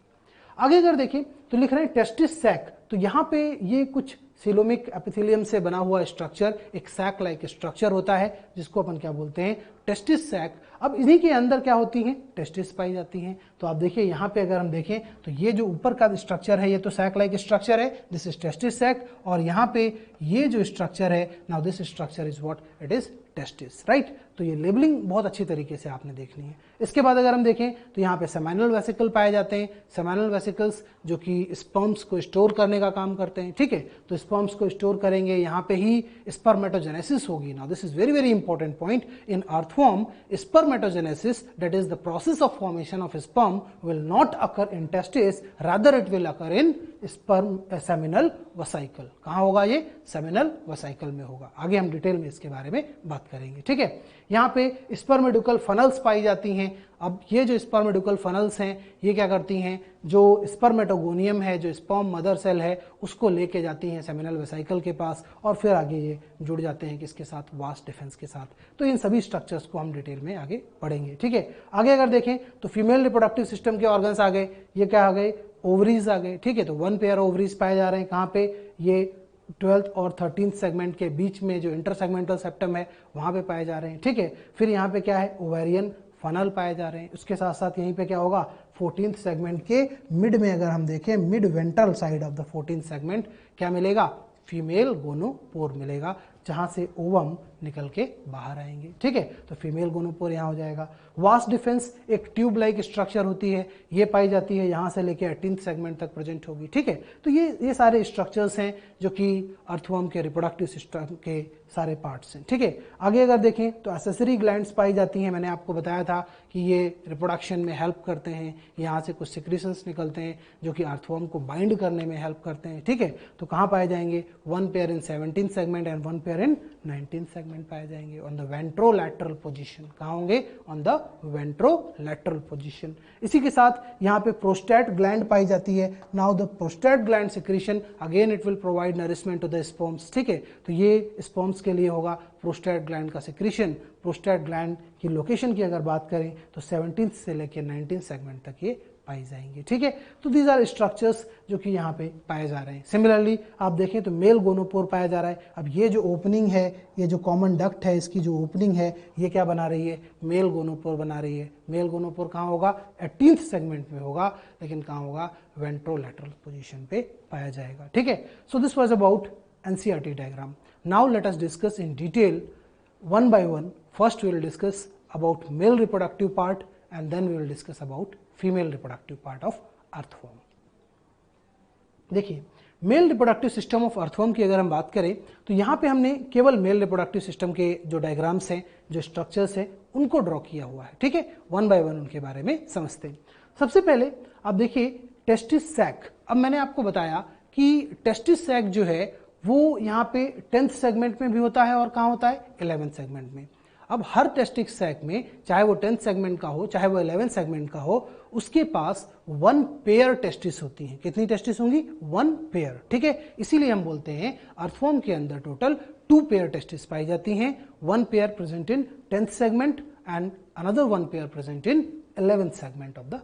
आगे अगर देखें तो लिख रहे हैं टेस्टिस सैक। तो यहाँ पे ये कुछ सिलोमिक एपिथेलियम से बना हुआ स्ट्रक्चर, एक सैक लाइक स्ट्रक्चर होता है जिसको अपन क्या बोलते हैं, टेस्टिस सैक, अब इन्हीं के अंदर क्या होती हैं, टेस्टिस पाई जाती हैं। तो आप देखिए यहाँ पे अगर हम देखें तो ये जो ऊपर का स्ट्रक्चर है ये तो सैक लाइक स्ट्रक्चर है, दिस इज टेस्टिस सैक, और यहाँ पे ये जो स्ट्रक्चर है, now this structure is what, it is testis, right. तो ये लेबलिंग बहुत अच्छी तरीके से आपने देखनी है। इसके बाद अगर हम देखें तो यहाँ पे सेमिनल वेसिकल पाए जाते हैं, सेमिनल वेसिकल्स जो कि स्पर्म्स को स्टोर करने का काम करते हैं, ठीक है। तो स्पर्म्स को स्टोर करेंगे, यहाँ पे ही स्पर्मेटोजेनेसिस होगी। Now this is very very important point in earthworm, spermatogenesis that is the process of formation of sperm will not occur in testis, rather it will occur in sperm seminal vesicle. कहाँ होगा ये, seminal vesicle में होगा। आगे हम detail में इसके बारे में बात करेंगे, ठीक है। यहाँ पे स्पर्मेडुकल फनल्स पाई जाती हैं। अब ये जो स्पर्मेडुकल फनल्स हैं ये क्या करती हैं, जो स्पर्मेटोगोनियम है, जो स्पर्म मदर सेल है, उसको लेके जाती हैं सेमिनल वेसिकल के पास, और फिर आगे ये जुड़ जाते हैं किसके साथ, वास डिफेंस के साथ। तो इन सभी स्ट्रक्चर्स को हम डिटेल में आगे पढ़ेंगे, ठीक है। आगे अगर देखें तो फीमेल रिप्रोडक्टिव सिस्टम के ऑर्गन्स आ गए, ये क्या आ गए, ओवरीज आ गए, ठीक है। तो 1 पेयर ओवरीज पाए जा रहे हैं, कहाँ पे, ये 12th और 13th सेगमेंट के बीच में जो इंटरसेगमेंटल सेप्टम है वहां पे पाए जा रहे हैं, ठीक है। फिर यहाँ पे क्या है, ओवेरियन फनल पाए जा रहे हैं। उसके साथ साथ यहीं पे क्या होगा, 14th सेगमेंट के मिड में अगर हम देखें, mid ventral side of the 14th segment क्या मिलेगा, फीमेल गोनोपोर मिलेगा, जहां से ओवम निकल के बाहर आएंगे, ठीक है। तो फीमेल गोनोपोर यहाँ हो जाएगा। वास डिफेंस एक ट्यूब लाइक स्ट्रक्चर होती है, ये पाई जाती है, यहाँ से लेके 18th सेगमेंट तक प्रेजेंट होगी, ठीक है। तो ये सारे स्ट्रक्चर्स हैं जो कि अर्थवर्म के रिप्रोडक्टिव सिस्टम के सारे पार्ट्स हैं, ठीक है। आगे अगर देखें तो एसेसरी ग्लैंड्स पाई जाती हैं, मैंने आपको बताया था कि ये रिप्रोडक्शन में हेल्प करते हैं, यहाँ से कुछ सिक्रीशंस निकलते हैं जो कि अर्थवर्म को बाइंड करने में हेल्प करते हैं, ठीक है। तो कहाँ पाए जाएंगे, 1 pair in 17th segment and 1 pair in 19th segment पाए जाएंगे। ऑन द वेंट्रोलैटरल पोजीशन, कहाँ होंगे, ऑन द वेंट्रोलैटरल पोजीशन। इसी के साथ यहाँ पे प्रोस्टेट ग्लैंड पाई जाती है। Now the prostate gland secretion again it will provide nourishment to the sperms, ठीक है। तो ये स्पर्म्स के लिए होगा प्रोस्टेट ग्लैंड का सिक्रीशन। प्रोस्टेट ग्लैंड की लोकेशन की अगर बात करें तो 17th से लेकर 19th सेगमेंट तक ये पाई जाएंगे, ठीक है। तो दीज आर स्ट्रक्चर्स जो कि यहाँ पे पाए जा रहे हैं। सिमिलरली आप देखें तो मेल गोनोपोर पाया जा रहा है। अब ये जो ओपनिंग है, ये जो कॉमन डक्ट है, इसकी जो ओपनिंग है, ये क्या बना रही है, मेल गोनोपोर बना रही है। मेल गोनोपोर कहाँ होगा, 18th सेगमेंट में होगा, लेकिन कहाँ होगा, वेंट्रोलैटरल पोजीशन पे पाया जाएगा, ठीक है। So this was about NCERT diagram. Now let us discuss in detail one by one. First we will discuss about male reproductive part and then we will discuss about female reproductive part of earthworm. देखिए, mail reproductive system of earthworm की अगर हम बात करें तो यहाँ पे हमने केवल मेल रिप्रोडक्टिव सिस्टम के जो डायग्राम्स हैं, जो स्ट्रक्चर्स हैं, उनको ड्रॉ किया हुआ है, ठीक है। 1 by 1 उनके बारे में समझते हैं। सबसे पहले आप देखिए टेस्टिस सैक। अब मैंने आपको बताया कि टेस्टिस सैक जो है वो यहाँ पे 10th सेगमेंट में भी होता है और कहाँ होता है, 11th सेगमेंट में। अब हर टेस्टिस सैक में, चाहे वो 10th सेगमेंट का हो चाहे वो 11th सेगमेंट का हो, उसके पास 1 पेयर टेस्टिस होती हैं। कितनी टेस्टिस होंगी, 1 पेयर, ठीक है। इसीलिए हम बोलते हैं अर्थवर्म के अंदर टोटल 2 पेयर टेस्टिस पाई जाती हैं। 1 pair present in 10th segment and another 1 pair present in 11th segment of the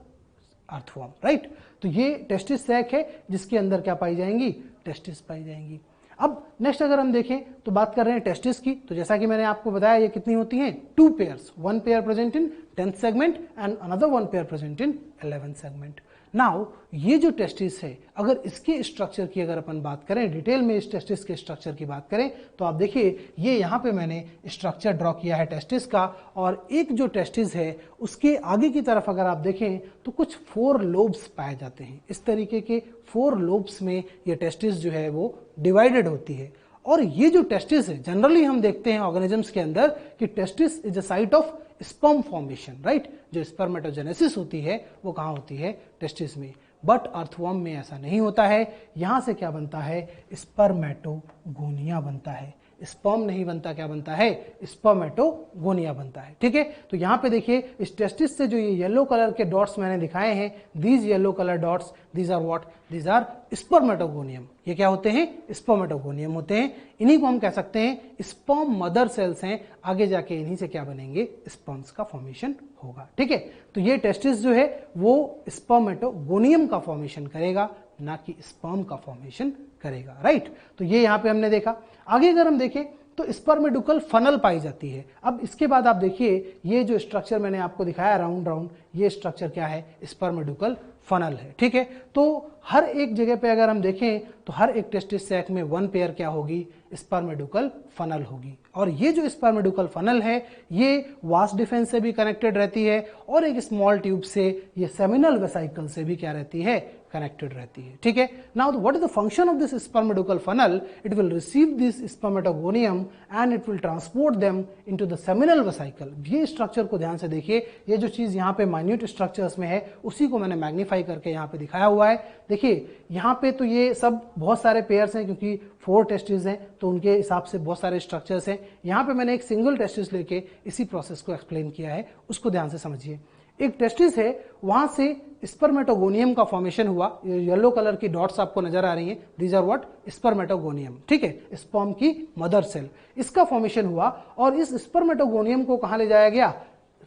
earthworm, right. तो ये टेस्टिस सैक है जिसके अंदर क्या पाई जाएंगी, टेस्टिस पाई जाएंगी। अब नेक्स्ट अगर हम देखें तो बात कर रहे हैं टेस्टिस की, तो जैसा कि मैंने आपको बताया ये कितनी होती हैं, 2 pairs, 1 pair present in 10th segment and another 1 pair present in 11th segment. Now ये जो टेस्टिस है, अगर इसके स्ट्रक्चर की अगर अपन बात करें, डिटेल में इस टेस्टिस के स्ट्रक्चर की बात करें, तो आप देखिए ये यहाँ पे मैंने स्ट्रक्चर ड्रॉ किया है टेस्टिस का, और एक जो टेस्टिस है उसके आगे की तरफ अगर आप देखें तो कुछ 4 लोब्स पाए जाते हैं। इस तरीके के 4 लोब्स में ये टेस्टिस जो है वो डिवाइडेड होती है। और ये जो टेस्टिस है, जनरली हम देखते हैं ऑर्गेनिजम्स के अंदर कि testis is a site of sperm formation, right. जो स्पर्मेटोजेनेसिस होती है वो कहाँ होती है, टेस्टिस में। बट अर्थवर्म में ऐसा नहीं होता है। यहां से क्या बनता है, स्पर्मेटोगोनिया बनता है। स्पर्म नहीं बनता, क्या बनता है, स्पर्मेटोगोनिया बनता है, ठीक है। तो यहाँ पे देखिए इस टेस्टिस से जो ये येलो कलर के डॉट्स मैंने दिखाए हैं, these yellow colour dots, these are what, these are spermatogonium. ये क्या होते हैं, स्पर्मेटोगोनियम होते हैं। इन्हीं को हम कह सकते हैं स्पर्म मदर सेल्स हैं। आगे जाके इन्हीं से क्या बनेंगे, स्पर्म्स का फॉर्मेशन होगा, ठीक है। तो ये टेस्टिस जो है वो स्पर्मेटोगोनियम का फॉर्मेशन करेगा, ना कि स्पर्म का फॉर्मेशन करेगा, राइट। तो ये यहाँ पे हमने देखा। आगे अगर हम देखें तो स्पर्मेडुकल फनल पाई जाती है। अब इसके बाद आप देखिए ये जो स्ट्रक्चर मैंने आपको दिखाया राउंड राउंड, ये स्ट्रक्चर क्या है, स्पर्मेडुकल फनल है। ठीक है, तो हर एक जगह पे अगर हम देखें तो हर एक टेस्टिस सैक में वन पेयर क्या होगी, स्पर्मेडुकल फनल होगी। और ये जो स्पर्मेडुकल फनल है ये वास डिफेंस से भी कनेक्टेड रहती है और एक स्मॉल ट्यूब से, ये सेमिनल वेसाइकल से भी क्या रहती है, कनेक्टेड रहती है। ठीक है, now what is the function of this spermiducal funnel, it will receive this spermatogonium and it will transport them into the seminal vesicle. ये स्ट्रक्चर को ध्यान से देखिए, ये जो चीज यहाँ पे माइन्यूट स्ट्रक्चर्स में है उसी को मैंने मैग्नीफाई करके यहाँ पे दिखाया हुआ है। देखिए यहाँ पे तो ये सब बहुत सारे पेयर्स हैं क्योंकि 4 टेस्टिस हैं तो उनके हिसाब से बहुत सारे स्ट्रक्चर्स हैं। यहाँ पे मैंने एक सिंगल टेस्टिस लेके इसी प्रोसेस को एक्सप्लेन किया है, उसको ध्यान से समझिए। एक टेस्टिस है, वहां से स्पर्मेटोगोनियम का फॉर्मेशन हुआ, येलो कलर की डॉट्स आपको नजर आ रही हैं, दीज आर व्हाट, स्पर्मेटोगोनियम। ठीक है, स्पर्म की मदर सेल, इसका फॉर्मेशन हुआ और इस स्पर्मेटोगोनियम को कहां ले जाया गया,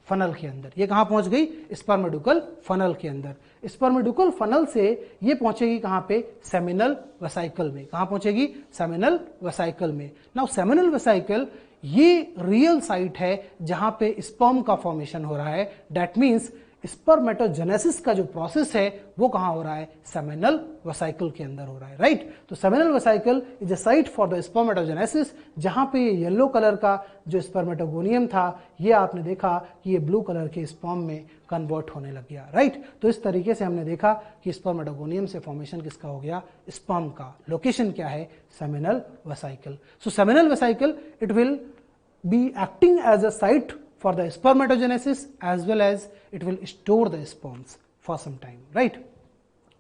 फनल के अंदर। ये कहां पहुंच गई, स्पर्मेडुकल फनल के अंदर। स्पर्मेडुकल फनल से ये पहुंचेगी कहां पे, सेमिनल वेसाइकल में। कहां पहुंचेगी, सेमिनल वेसाइकल में। नाउ सेमिनल वेसाइकल ये रियल साइट है जहां पे स्पर्म का फॉर्मेशन हो रहा है। दैट मींस स्पर्मेटोजेनेसिस का जो प्रोसेस है वो कहां हो रहा है, सेमिनल वेसाइकल के अंदर हो रहा है, राइट। तो seminal vesicle is a site for the spermatogenesis, जहां पे ये येलो कलर का जो स्पर्मेटोगोनियम था ये आपने देखा कि ये ब्लू कलर के स्पर्म में कन्वर्ट होने लग गया, राइट। तो इस तरीके से हमने देखा कि स्पर्मेटोगोनियम से फॉर्मेशन किसका हो गया, स्पर्म का। लोकेशन क्या है, seminal vesicle. So seminal vesicle it will be acting as a site for the spermatogenesis as well as it will store the sperms for some time, right.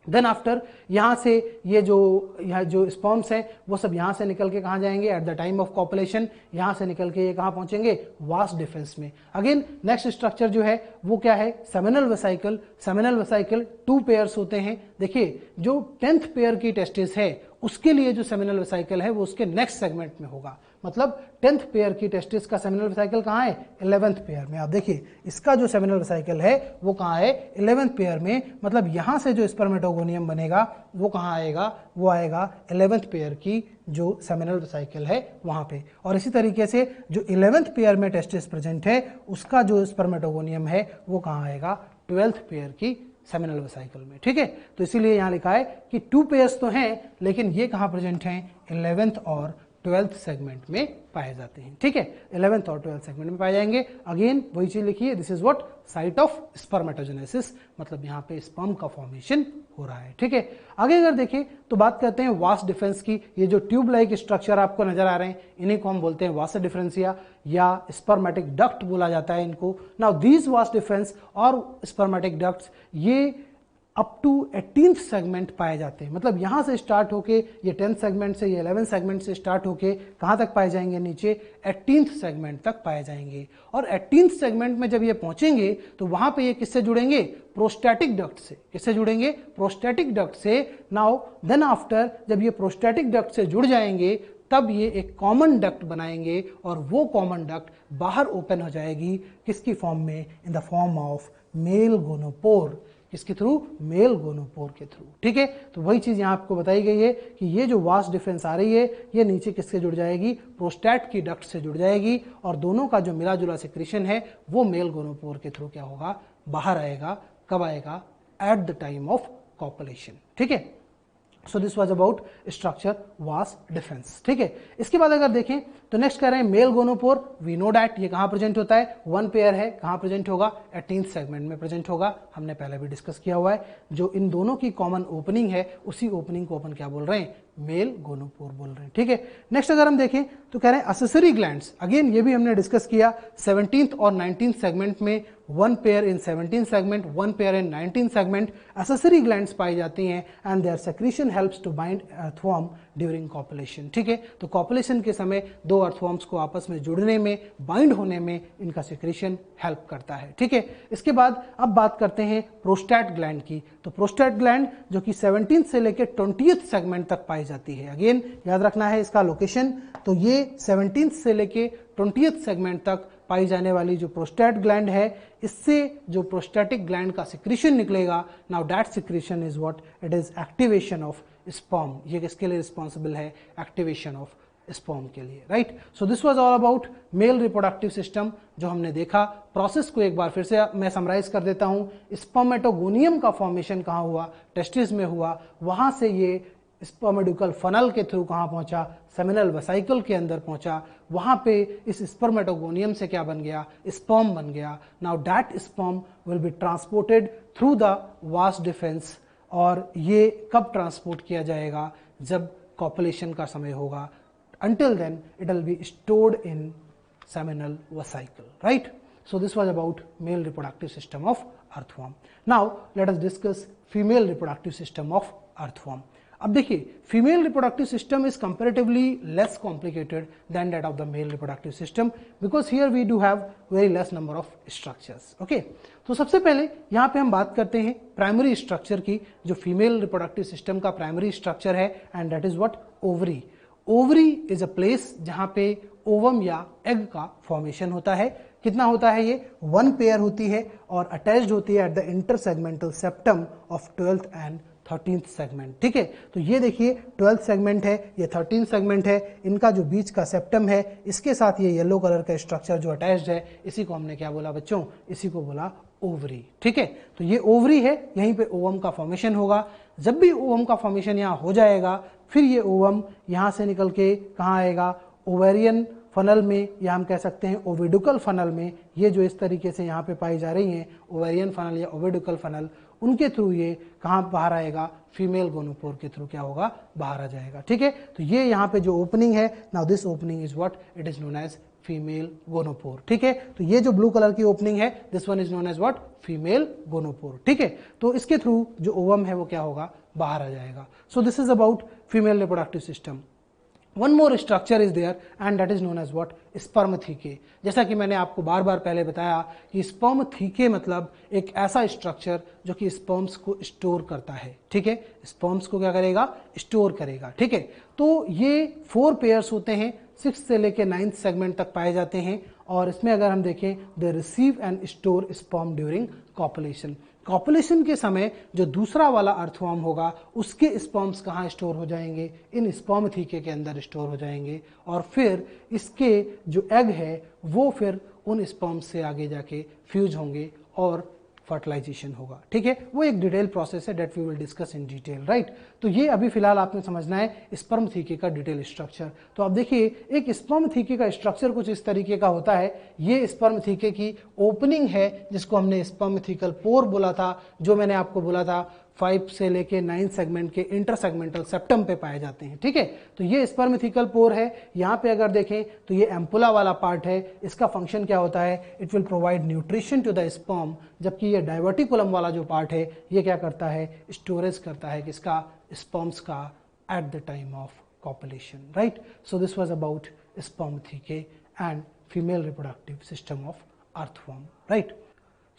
Then after यहाँ से ये जो sperms हैं वो सब यहाँ से निकल के कहाँ जाएंगे, eight the time of copulation यहाँ से निकल के ये कहाँ पहुंचेंगे, वास डिफेंस में। अगेन नेक्स्ट स्ट्रक्चर जो है वो क्या है, seminal vesicle. Seminal vesicle 2 pairs होते हैं। देखिए जो 10th पेयर की टेस्टिस है उसके लिए जो सेमिनल वेसाइकल है वो उसके नेक्स्ट सेगमेंट में होगा। मतलब 10th पेयर की टेस्टिस का सेमिनल वेसाइकल कहाँ है, 11th पेयर में। आप देखिए इसका जो सेमिनल वेसाइकल है वो कहाँ है, 11th पेयर में। मतलब यहां से जो स्पर्मेटोगोनियम बनेगा वो कहाँ आएगा, वो आएगा 11th पेयर की जो सेमिनल वेसाइकल है वहां पे। और इसी तरीके से जो 11th पेयर में टेस्टिस प्रेजेंट है उसका जो स्पर्मेटोगोनियम है वो कहाँ आएगा, 12th पेयर की सेमिनल वेसाइकल में। ठीक है, तो इसीलिए यहां लिखा है कि 2 पेयर्स तो हैं लेकिन ये कहां प्रेजेंट हैं, 11th और 12th सेगमेंट में पाए जाते हैं। ठीक है, 11th और 12th सेगमेंट में पाए जाएंगे। अगेन वही चीज लिखिए, this is what, site of spermatogenesis, मतलब यहाँ पे स्पर्म का फॉर्मेशन हो रहा है। ठीक है, आगे अगर देखें तो बात करते हैं वास डिफरेंस की। ये जो ट्यूब लाइक स्ट्रक्चर आपको नजर आ रहे हैं इन्हीं को हम बोलते हैं वास डिफरेंसिया या स्पर्मेटिक डक्ट बोला जाता है इनको। नाउ दीज वास डिफरेंस और स्पर्मेटिक डक्ट्स ये अप टू 18th सेगमेंट पाए जाते हैं। मतलब यहां से स्टार्ट होके ये 10th सेगमेंट से, ये 11th सेगमेंट से स्टार्ट होके कहां तक पाए जाएंगे, नीचे 18th सेगमेंट तक पाए जाएंगे। और 18th सेगमेंट में जब ये पहुंचेंगे तो वहां पे ये किससे जुड़ेंगे, प्रोस्टैटिक डक्ट से। किससे जुड़ेंगे, प्रोस्टैटिक डक्ट से। नाउ देन आफ्टर जब ये प्रोस्टैटिक डक्ट से जुड़ जाएंगे तब ये एक कॉमन डक्ट बनाएंगे और वो कॉमन डक्ट बाहर ओपन हो जाएगी, किसकी फॉर्म में, in the form of male gonopore. किसके थ्रू, मेल गोनोपोर के थ्रू। ठीक है, तो वही चीज यहां आपको बताई गई है कि ये जो वास डिफरेंस आ रही है ये नीचे किससे जुड़ जाएगी, प्रोस्टैट की डक्ट से जुड़ जाएगी और दोनों का जो मिला जुला सिक्रीशन है वो मेल गोनोपोर के थ्रू क्या होगा, बाहर आएगा। कब आएगा, eight the time of copulation. ठीक है, so this was about structure vas deferens. ठीक है, इसके बाद अगर देखें तो नेक्स्ट कह रहे हैं male gonopore. We know that ये कहां प्रेजेंट होता है, 1 पेयर है, कहां प्रेजेंट होगा, 18th सेगमेंट में प्रेजेंट होगा। हमने पहले भी डिस्कस किया हुआ है। जो इन दोनों की कॉमन ओपनिंग है उसी ओपनिंग को अपन क्या बोल रहे हैं, मेल गोनोपोर बोल रहे हैं। ठीक है, नेक्स्ट अगर हम देखें तो कह रहे हैं असेसरी ग्लैंड्स। अगेन ये भी हमने डिस्कस किया, 17th और 19th सेगमेंट में 1 pair in 17th segment, 1 pair in 19th segment accessory glands पाई जाती हैं and their secretion helps to bind earthworm during copulation. ठीक है, तो कॉपुलेशन के समय 2 अर्थवॉर्म्स को आपस में जुड़ने में, बाइंड होने में इनका सेक्रीशन हेल्प करता है। ठीक है, इसके बाद अब बात करते हैं प्रोस्टैट ग्लैंड की। तो प्रोस्टैट ग्लैंड जो कि 17th से लेकर 20th सेगमेंट तक पाई जाती है। अगेन याद रखना है इसका लोकेशन, तो ये 17th से लेकर 20th सेगमेंट तक पाई जाने वाली जो प्रोस्टैट ग्लैंड है, इससे जो प्रोस्टैटिक ग्लैंड का सिक्रीशन निकलेगा, now that secretion is what, it is activation of sperm. ये किसके लिए रिस्पॉन्सिबल है, एक्टिवेशन ऑफ स्पर्म के लिए, right. So this was all about male reproductive system जो हमने देखा। प्रोसेस को एक बार फिर से मैं समराइज कर देता हूं। स्पर्मेटोगोनियम का फॉर्मेशन कहां हुआ? टेस्टिस में हुआ। वहां से ये स्पर्मेडिकल फनल के थ्रू कहां पहुंचा? सेमिनल वेसिकल के अंदर पहुंचा। वहां पे इस स्पर्मेटोगोनियम से क्या बन गया? स्पर्म बन गया। Now that sperm will be transported through the वास डिफेंस। और ये कब ट्रांसपोर्ट किया जाएगा? जब कॉपुलेशन का समय होगा। Until then it will be stored in seminal vesicle, right? So this was about male reproductive system of earthworm. Now let us discuss female reproductive system of earthworm. अब देखिए, female reproductive system is comparatively less complicated than that of the male reproductive system because here we do have very less number of structures. Okay, तो सबसे पहले यहाँ पे हम बात करते हैं प्राइमरी स्ट्रक्चर की, जो फीमेल रिप्रोडक्टिव सिस्टम का प्राइमरी स्ट्रक्चर है, and that is what? Ovary. Ovary is a place जहां पे ओवम या एग का फॉर्मेशन होता है। कितना होता है ये? 1 पेयर होती है और अटैच्ड होती है at the intersegmental septum of 12th and 13th segment. ठीक है, तो ये देखिए 12th सेगमेंट है, ये 13th सेगमेंट है, इनका जो बीच का सेप्टम है, इसके साथ ये येलो कलर का स्ट्रक्चर जो अटैच्ड है, इसी को हमने क्या बोला बच्चों? इसी को बोला ओवरी। ठीक है, तो ये ओवरी है, यहीं पे ओवम का फॉर्मेशन होगा। जब भी ओवम का फॉर्मेशन यहाँ हो जाएगा, फिर ये ओवम यहाँ से निकल के कहाँ आएगा? ओवेरियन फनल में, या हम कह सकते हैं ओविडुकल फनल में। ये जो इस तरीके से यहाँ पे पाई जा रही हैं ओवेरियन फनल या ओविडुकल फनल, उनके थ्रू ये कहाँ बाहर आएगा? फीमेल गोनोपोर के थ्रू क्या होगा? बाहर आ जाएगा। ठीक है, तो ये यहाँ पे जो ओपनिंग है, now this opening is what? It is known as female gonopore. ठीक है, तो ये जो ब्लू कलर की ओपनिंग है, this one is known as what? Female gonopore. ठीक है, तो इसके थ्रू जो ओवम है वो क्या होगा? बाहर आ जाएगा। So this is about female reproductive system. One more structure is there and that is known as what? Spermathecae. जैसा कि मैंने आपको बार बार पहले बताया कि स्पर्म थीके मतलब एक ऐसा स्ट्रक्चर जो कि स्पर्म्स को स्टोर करता है। ठीक है, स्पर्म्स को क्या करेगा? स्टोर करेगा। ठीक है, तो ये 4 पेयर्स होते हैं, 6th से लेके 9th सेगमेंट तक पाए जाते हैं। और इसमें अगर हम देखें, they receive and store sperm during copulation. Copulation के समय जो दूसरा वाला अर्थवर्म होगा, उसके स्पर्म्स कहाँ स्टोर हो जाएंगे? इन स्पर्म थीके के अंदर स्टोर हो जाएंगे। और फिर इसके जो एग है वो फिर उन स्पर्म्स से आगे जाके फ्यूज होंगे और फर्टिलाइजेशन होगा। ठीक है, वो एक डिटेल प्रोसेस है, that we will discuss in detail, right. तो ये अभी फिलहाल आपने समझना है स्पर्म थीके का डिटेल स्ट्रक्चर। तो आप देखिए, एक स्पर्म थीके का स्ट्रक्चर कुछ इस तरीके का होता है। ये स्पर्म थीके की ओपनिंग है, जिसको हमने स्पर्म थीकल पोर बोला था, जो मैंने आपको बोला था 5 से लेके 9 सेगमेंट के इंटरसेगमेंटल सेप्टम पे पाए जाते हैं। ठीक है, तो ये स्पर्मेथिकल पोर है। यहाँ पे अगर देखें तो ये एम्पुला वाला पार्ट है। इसका फंक्शन क्या होता है? It will provide nutrition to the sperm. जबकि ये डाइवर्टिकुलम वाला जो पार्ट है, ये क्या करता है? स्टोरेज करता है किसका? स्पर्म्स का at the time of copulation, right. So this was about spermathecae and female reproductive system of earthworm, right.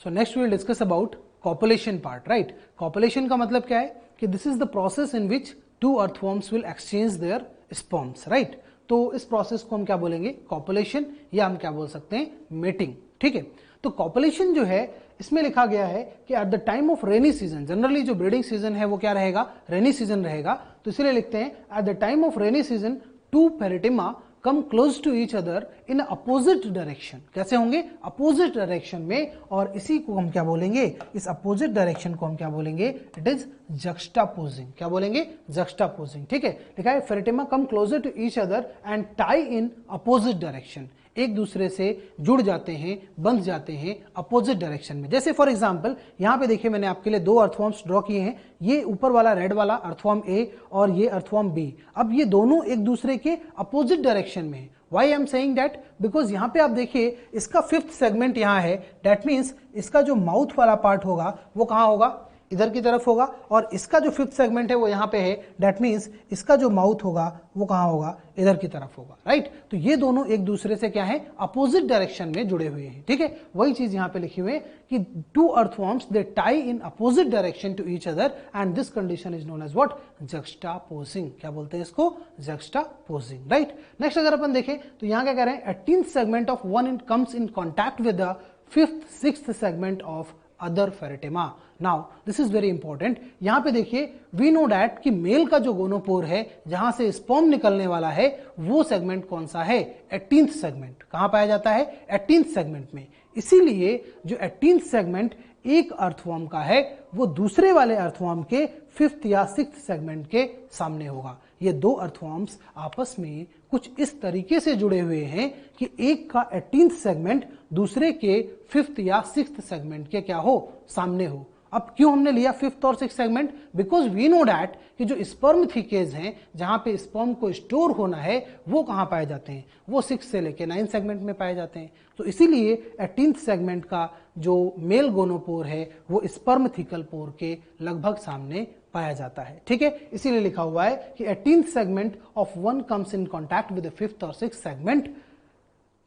So next we will discuss about copulation part, right. Copulation का मतलब क्या है? कि this is the process in which 2 earthworms will exchange their sperms, right. तो इस process को हम क्या बोलेंगे? कॉपुलेशन, या हम क्या बोल सकते हैं? मेटिंग। ठीक है, तो कॉपुलेशन जो है, इसमें लिखा गया है कि eight the time of rainy season, generally जो ब्रीडिंग सीजन है वो क्या रहेगा? रेनी सीजन रहेगा। तो इसलिए लिखते हैं at the time of rainy season 2 Pheretima come close to each other in opposite direction. कैसे होंगे? अपोजिट डायरेक्शन में। और इसी को हम क्या बोलेंगे? इस अपोजिट डायरेक्शन को हम क्या बोलेंगे? It is juxtaposing. क्या बोलेंगे? जक्स्टापोजिंग। ठीक है, लिखा है Pheretima come closer to each other and tie in opposite direction. एक दूसरे से जुड़ जाते हैं, बंध जाते हैं अपोजिट डायरेक्शन में। जैसे फॉर एग्जांपल यहाँ पे देखिए, मैंने आपके लिए 2 अर्थवर्म्स ड्रॉ किए हैं। ये ऊपर वाला रेड वाला अर्थवर्म ए और ये अर्थवर्म बी। अब ये दोनों एक दूसरे के अपोजिट डायरेक्शन में है। Why I am saying that? Because यहाँ पे आप देखिए, इसका 5th सेगमेंट यहाँ है। That means इसका जो माउथ वाला पार्ट होगा वो कहाँ होगा? इधर की तरफ होगा। और इसका जो 5th सेगमेंट है वो यहाँ पे है। That means इसका जो माउथ होगा वो कहाँ होगा? इधर की तरफ होगा, राइट। तो ये दोनों एक दूसरे से क्या है? अपोजिट डायरेक्शन में जुड़े हुए हैं। ठीक है, वही चीज यहाँ पे लिखी हुई है कि 2 earthworms they tie in opposite direction to each other and this condition is known as what? Juxtaposing. क्या बोलते हैं इसको? जक्स्टापोजिंग, राइट। नेक्स्ट अगर अपन देखें तो यहाँ क्या कह रहे हैं? 18th segment of 1 comes in contact with the 5th 6th segment of other Pheretima. Now this is very important. यहां पे देखिए वी नो डैट कि मेल का जो गोनोपोर है जहां से स्पर्म निकलने वाला है वो सेगमेंट कौन सा है, 18th सेगमेंट। कहां पाया जाता है, 18th सेगमेंट में। इसीलिए जो 18th सेगमेंट एक अर्थवर्म का है वो दूसरे वाले अर्थवर्म के 5th या 6th सेगमेंट के सामने होगा। ये दो अर्थवर्म्स आपस में कुछ इस तरीके से जुड़े हुए हैं कि एक का 18th सेगमेंट दूसरे के 5th या 6th सेगमेंट के क्या हो, सामने हो। अब क्यों हमने लिया 5th और 6th segment, because we know that कि जो स्पर्म थिकेज हैं जहां पे स्पर्म को स्टोर होना है वो कहां पाए जाते हैं, वो 6 से लेके 9 सेगमेंट में पाए जाते हैं। तो इसीलिए 18th सेगमेंट का जो मेल गोनोपोर है वो स्पर्म थिकल पोर के लगभग सामने पाया जाता है। ठीक है, इसीलिए लिखा हुआ है कि 18th segment of one comes in contact with the 5th और 6th segment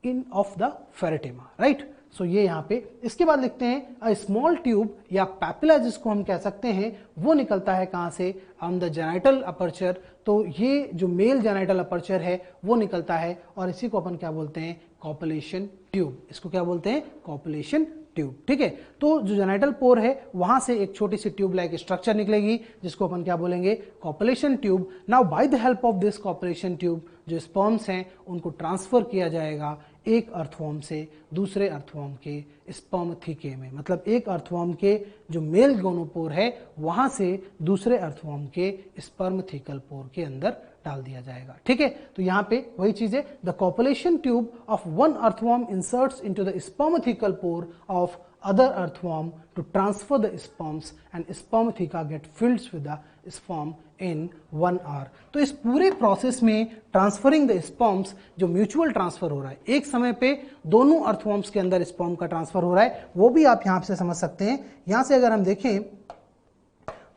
in of the Pheretima, right. So ये यहां पे, इसके बाद लिखते हैं अ स्मॉल ट्यूब या पैपिला जिसको हम कह सकते हैं वो निकलता है कहां से, ऑन द जेनाइटल अपर्चर। तो ये जो मेल जेनाइटल अपर्चर है वो निकलता है और इसी को अपन क्या बोलते हैं, कॉपुलेशन ट्यूब। इसको क्या बोलते हैं, कॉपुलेशन ट्यूब। ठीक है, तो जो जेनाइटल पोर है वहां से एक छोटी सी ट्यूब लाइक स्ट्रक्चर निकलेगी जिसको अपन क्या बोलेंगे, copulation tube. Now by the help of this copulation tube जो स्पर्म्स हैं उनको ट्रांसफर किया जाएगा एक अर्थवर्म से दूसरे अर्थवर्म के स्पर्म थीके में। मतलब एक अर्थवर्म के जो मेल गोनोपोर है वहां से दूसरे अर्थवर्म के स्पर्म थीकल पोर के अंदर डाल दिया जाएगा। ठीक है, तो यहां पे वही चीज है, the copulation tube of one earthworm inserts into the spermathecal pore of other earthworm to transfer the sperms and sperm theca get filled with the sperm in 1 hour। तो इस पूरे प्रोसेस में ट्रांसफरिंग द स्पर्म्स जो mutual transfer हो रहा है, एक समय पे दोनों अर्थवर्म्स के अंदर स्पर्म का ट्रांसफर हो रहा है, वो भी आप यहां से समझ सकते हैं। यहां से अगर हम देखें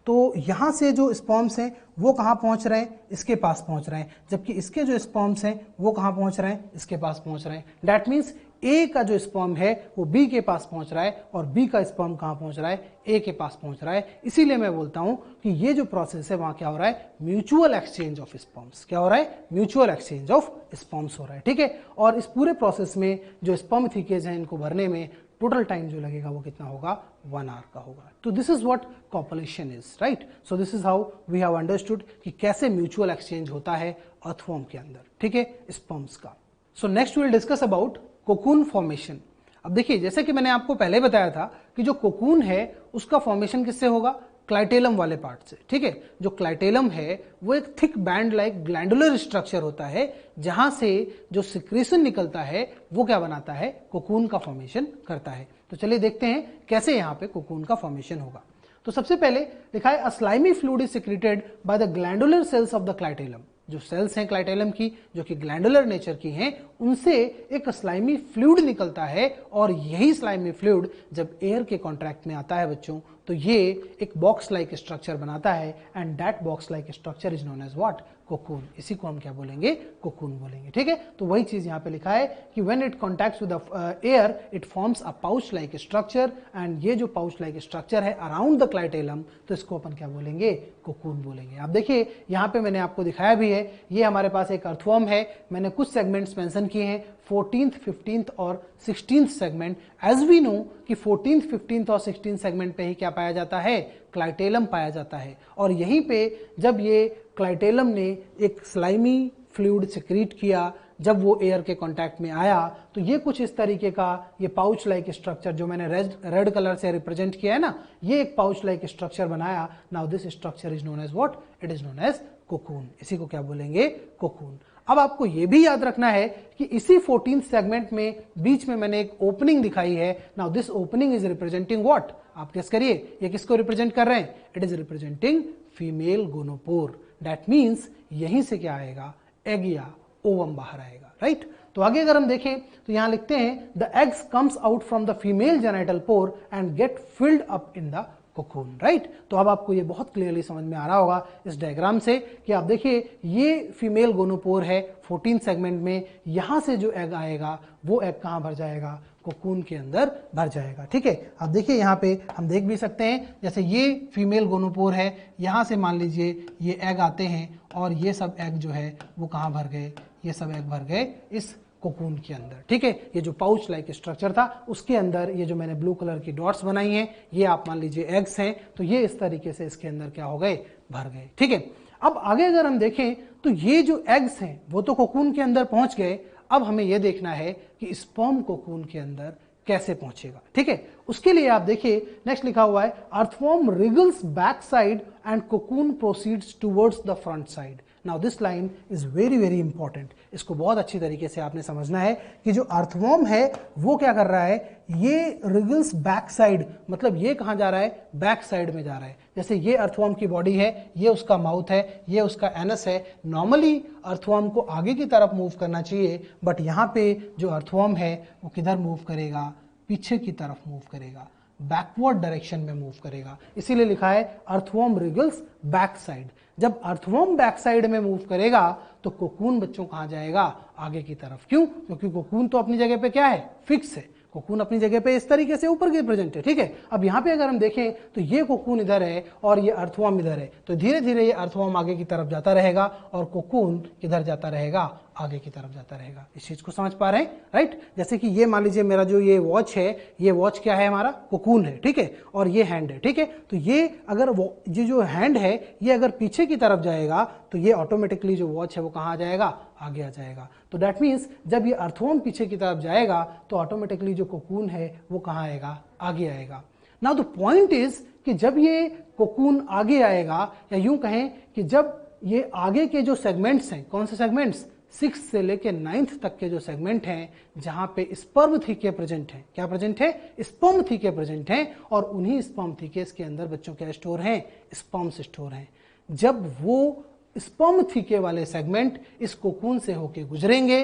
तो यहां से जो स्पर्म्स हैं वो कहां पहुंच रहे हैं, इसके पास पहुंच रहे हैं, जबकि इसके जो स्पर्म्स हैं वो कहां पहुंच रहे हैं, इसके पास पहुंच रहे हैं। दैट मीन्स ए का जो स्पर्म है वो बी के पास पहुंच रहा है और बी का स्पर्म कहां पहुंच रहा है, ए के पास पहुंच रहा है। इसीलिए मैं बोलता हूं कि ये जो प्रोसेस है वहां क्या हो रहा है, म्यूचुअल एक्सचेंज ऑफ स्पर्म्स। क्या हो रहा है, म्यूचुअल एक्सचेंज ऑफ स्पर्म्स हो रहा है। ठीक है, और इस पूरे प्रोसेस में जो स्पर्म थीकेज है इनको भरने में टोटल टाइम जो लगेगा वो कितना होगा, 1 आवर का होगा। तो this is what copulation is, right. So this is how we have understood कि कैसे म्यूचुअल एक्सचेंज होता है अर्थवर्म के अंदर, ठीक है, स्पर्म्स का। So next will discuss about cocoon formation. अब देखिए जैसे कि मैंने आपको पहले बताया था कि जो कोकून है उसका फॉर्मेशन किससे होगा, क्लाइटेलम वाले पार्ट से। ठीक है, जो क्लाइटेलम है वो एक thick band like glandular structure होता है जहां से जो सिक्रेशन निकलता है वो क्या बनाता है, कोकून का फॉर्मेशन करता है। तो चलिए देखते हैं कैसे यहां पे कोकून का फॉर्मेशन होगा। तो सबसे पहले लिखा है a slimy fluid is secreted by the glandular cells of the clitellum. जो सेल्स हैं क्लाइटेलम की जो कि ग्लैंडुलर नेचर की हैं उनसे एक स्लाइमी फ्लूइड निकलता है और यही स्लाइमी फ्लूइड जब एयर के कॉन्ट्रैक्ट में आता है बच्चों तो ये एक बॉक्स लाइक स्ट्रक्चर बनाता है and that box like structure is known as what, cocoon. इसी को हम क्या बोलेंगे, कोकून बोलेंगे। ठीक है, तो वही चीज यहां पे लिखा है कि when it contacts with air it forms a pouch like structure and ये जो पाउच लाइक स्ट्रक्चर है अराउंड द क्लाइटेलम तो इसको अपन क्या बोलेंगे, कोकून बोलेंगे। आप देखिए यहां पे मैंने आपको दिखाया भी है, ये हमारे पास एक अर्थवर्म है, मैंने कुछ सेगमेंट्स मेंशन किए हैं 14th, 15th और 16th segment. As we know कि 14th, 15th और 16th सेगमेंट पे ही क्या पाया जाता है, क्लाइटेलम पाया जाता है। और यहीं पे जब ये क्लाइटेलम ने एक स्लाइमी फ्लूइड सिक्रीट किया, जब वो एयर के कांटेक्ट में आया तो ये कुछ इस तरीके का ये पाउच लाइक स्ट्रक्चर जो मैंने रेड कलर से रिप्रेजेंट किया है ना, ये एक पाउच लाइक स्ट्रक्चर बनाया। Now this structure is known as what, it is known as cocoon. इसी को क्या बोलेंगे, कोकून। अब आपको यह भी याद रखना है कि इसी 14th सेगमेंट में बीच में मैंने एक ओपनिंग दिखाई है। Now this opening is representing what, आप गेस करिए ये किसको रिप्रेजेंट कर रहे हैं, it is representing female gonopore. That means यहीं से क्या आएगा, एग या ओवम बाहर आएगा, राइट। तो आगे अगर हम देखें तो यहां लिखते हैं the eggs comes out from the female genital pore and get filled up in the cocoon, right. तो अब आपको ये बहुत क्लियरली समझ में आ रहा होगा इस डायग्राम से कि आप देखिए ये फीमेल गोनोपोर है 14 सेगमेंट में, यहां से जो एग आएगा वो एग कहां भर जाएगा, कोकून के अंदर भर जाएगा। ठीक है, आप देखिए यहाँ पे हम देख भी सकते हैं जैसे ये फीमेल गोनोपोर है, यहां से मान लीजिए ये एग आते हैं और ये सब एग जो है वो कहां भर गए, ये सब एग भर गए इस कोकून के अंदर, ठीक है। ये जो पाउच लाइक स्ट्रक्चर था उसके अंदर ये जो मैंने ब्लू कलर की डॉट्स बनाई हैं ये आप मान लीजिए एग्स हैं, तो ये इस तरीके से इसके अंदर क्या हो गए, भर गए, ठीक है। अब आगे अगर हम देखें तो ये जो एग्स हैं वो तो कोकून के अंदर पहुंच गए, अब हमें यह देखना है कि स्पर्म कोकून के अंदर कैसे पहुंचेगा, ठीक है। उसके लिए आप देखिए नेक्स्ट लिखा हुआ है earthworm wriggles back side and cocoon proceeds towards the front side. Now this line is very very important, इसको बहुत अच्छी तरीके से आपने समझना है कि जो अर्थवॉर्म है वो क्या कर रहा है, ये रिगल्स बैक साइड, मतलब ये कहां जा रहा है, बैक साइड में जा रहा है। जैसे ये अर्थवॉर्म की बॉडी है, ये उसका माउथ है, ये उसका एनस है। नॉर्मली अर्थवॉर्म को आगे की तरफ मूव करना चाहिए, बट यहां पे जो अर्थवॉर्म है वो किधर मूव करेगा, पीछे की तरफ मूव करेगा, बैकवर्ड डायरेक्शन में मूव करेगा, इसीलिए लिखा है अर्थवॉर्म रिगल्स बैक साइड। जब अर्थवॉर्म बैक साइड में मूव करेगा तो कोकून बच्चों कहां जाएगा, आगे की तरफ। क्यों, क्योंकि कोकून तो अपनी जगह पे क्या है, फिक्स है, कोकून अपनी जगह पे इस तरीके से ऊपर की प्रेजेंट है, ठीक है। अब यहाँ पे अगर हम देखें तो ये कोकून इधर है और ये अर्थवॉर्म इधर है, तो धीरे धीरे ये अर्थवॉर्म आगे की तरफ जाता रहेगा और कोकून किधर जाता रहेगा, आगे की तरफ जाता रहेगा। इस चीज को समझ पा रहे हैं, राइट। जैसे कि ये मान लीजिए मेरा जो ये वॉच है, ये वॉच क्या है, हमारा कोकून है, ठीक है, और ये हैंड है, ठीक है। तो ये अगर ये जो हैंड है ये अगर पीछे की तरफ जाएगा तो ये ऑटोमेटिकली जो वॉच है वो कहाँ आ जाएगा, आगे आ जाएगा। तो दैट मीन्स जब ये अर्थवॉर्म पीछे की तरफ जाएगा तो ऑटोमेटिकली जो कोकून है वो कहाँ आएगा, आगे आएगा। नाउ द पॉइंट इज कि जब ये कोकून आगे आएगा, या यूं कहें कि जब ये आगे के जो सेगमेंट्स हैं, कौन से सेगमेंट्स, 6 से लेके 9th तक के जो सेगमेंट हैं जहां पे स्पर्म थीके प्रेजेंट हैं, क्या प्रेजेंट है, स्पर्म थीके प्रेजेंट हैं, और उन्हीं स्पर्म थीकेस के अंदर बच्चों क्या स्टोर हैं, स्पर्म्स स्टोर हैं। जब वो स्पर्म थीके वाले सेगमेंट इस कोकून से होके गुजरेंगे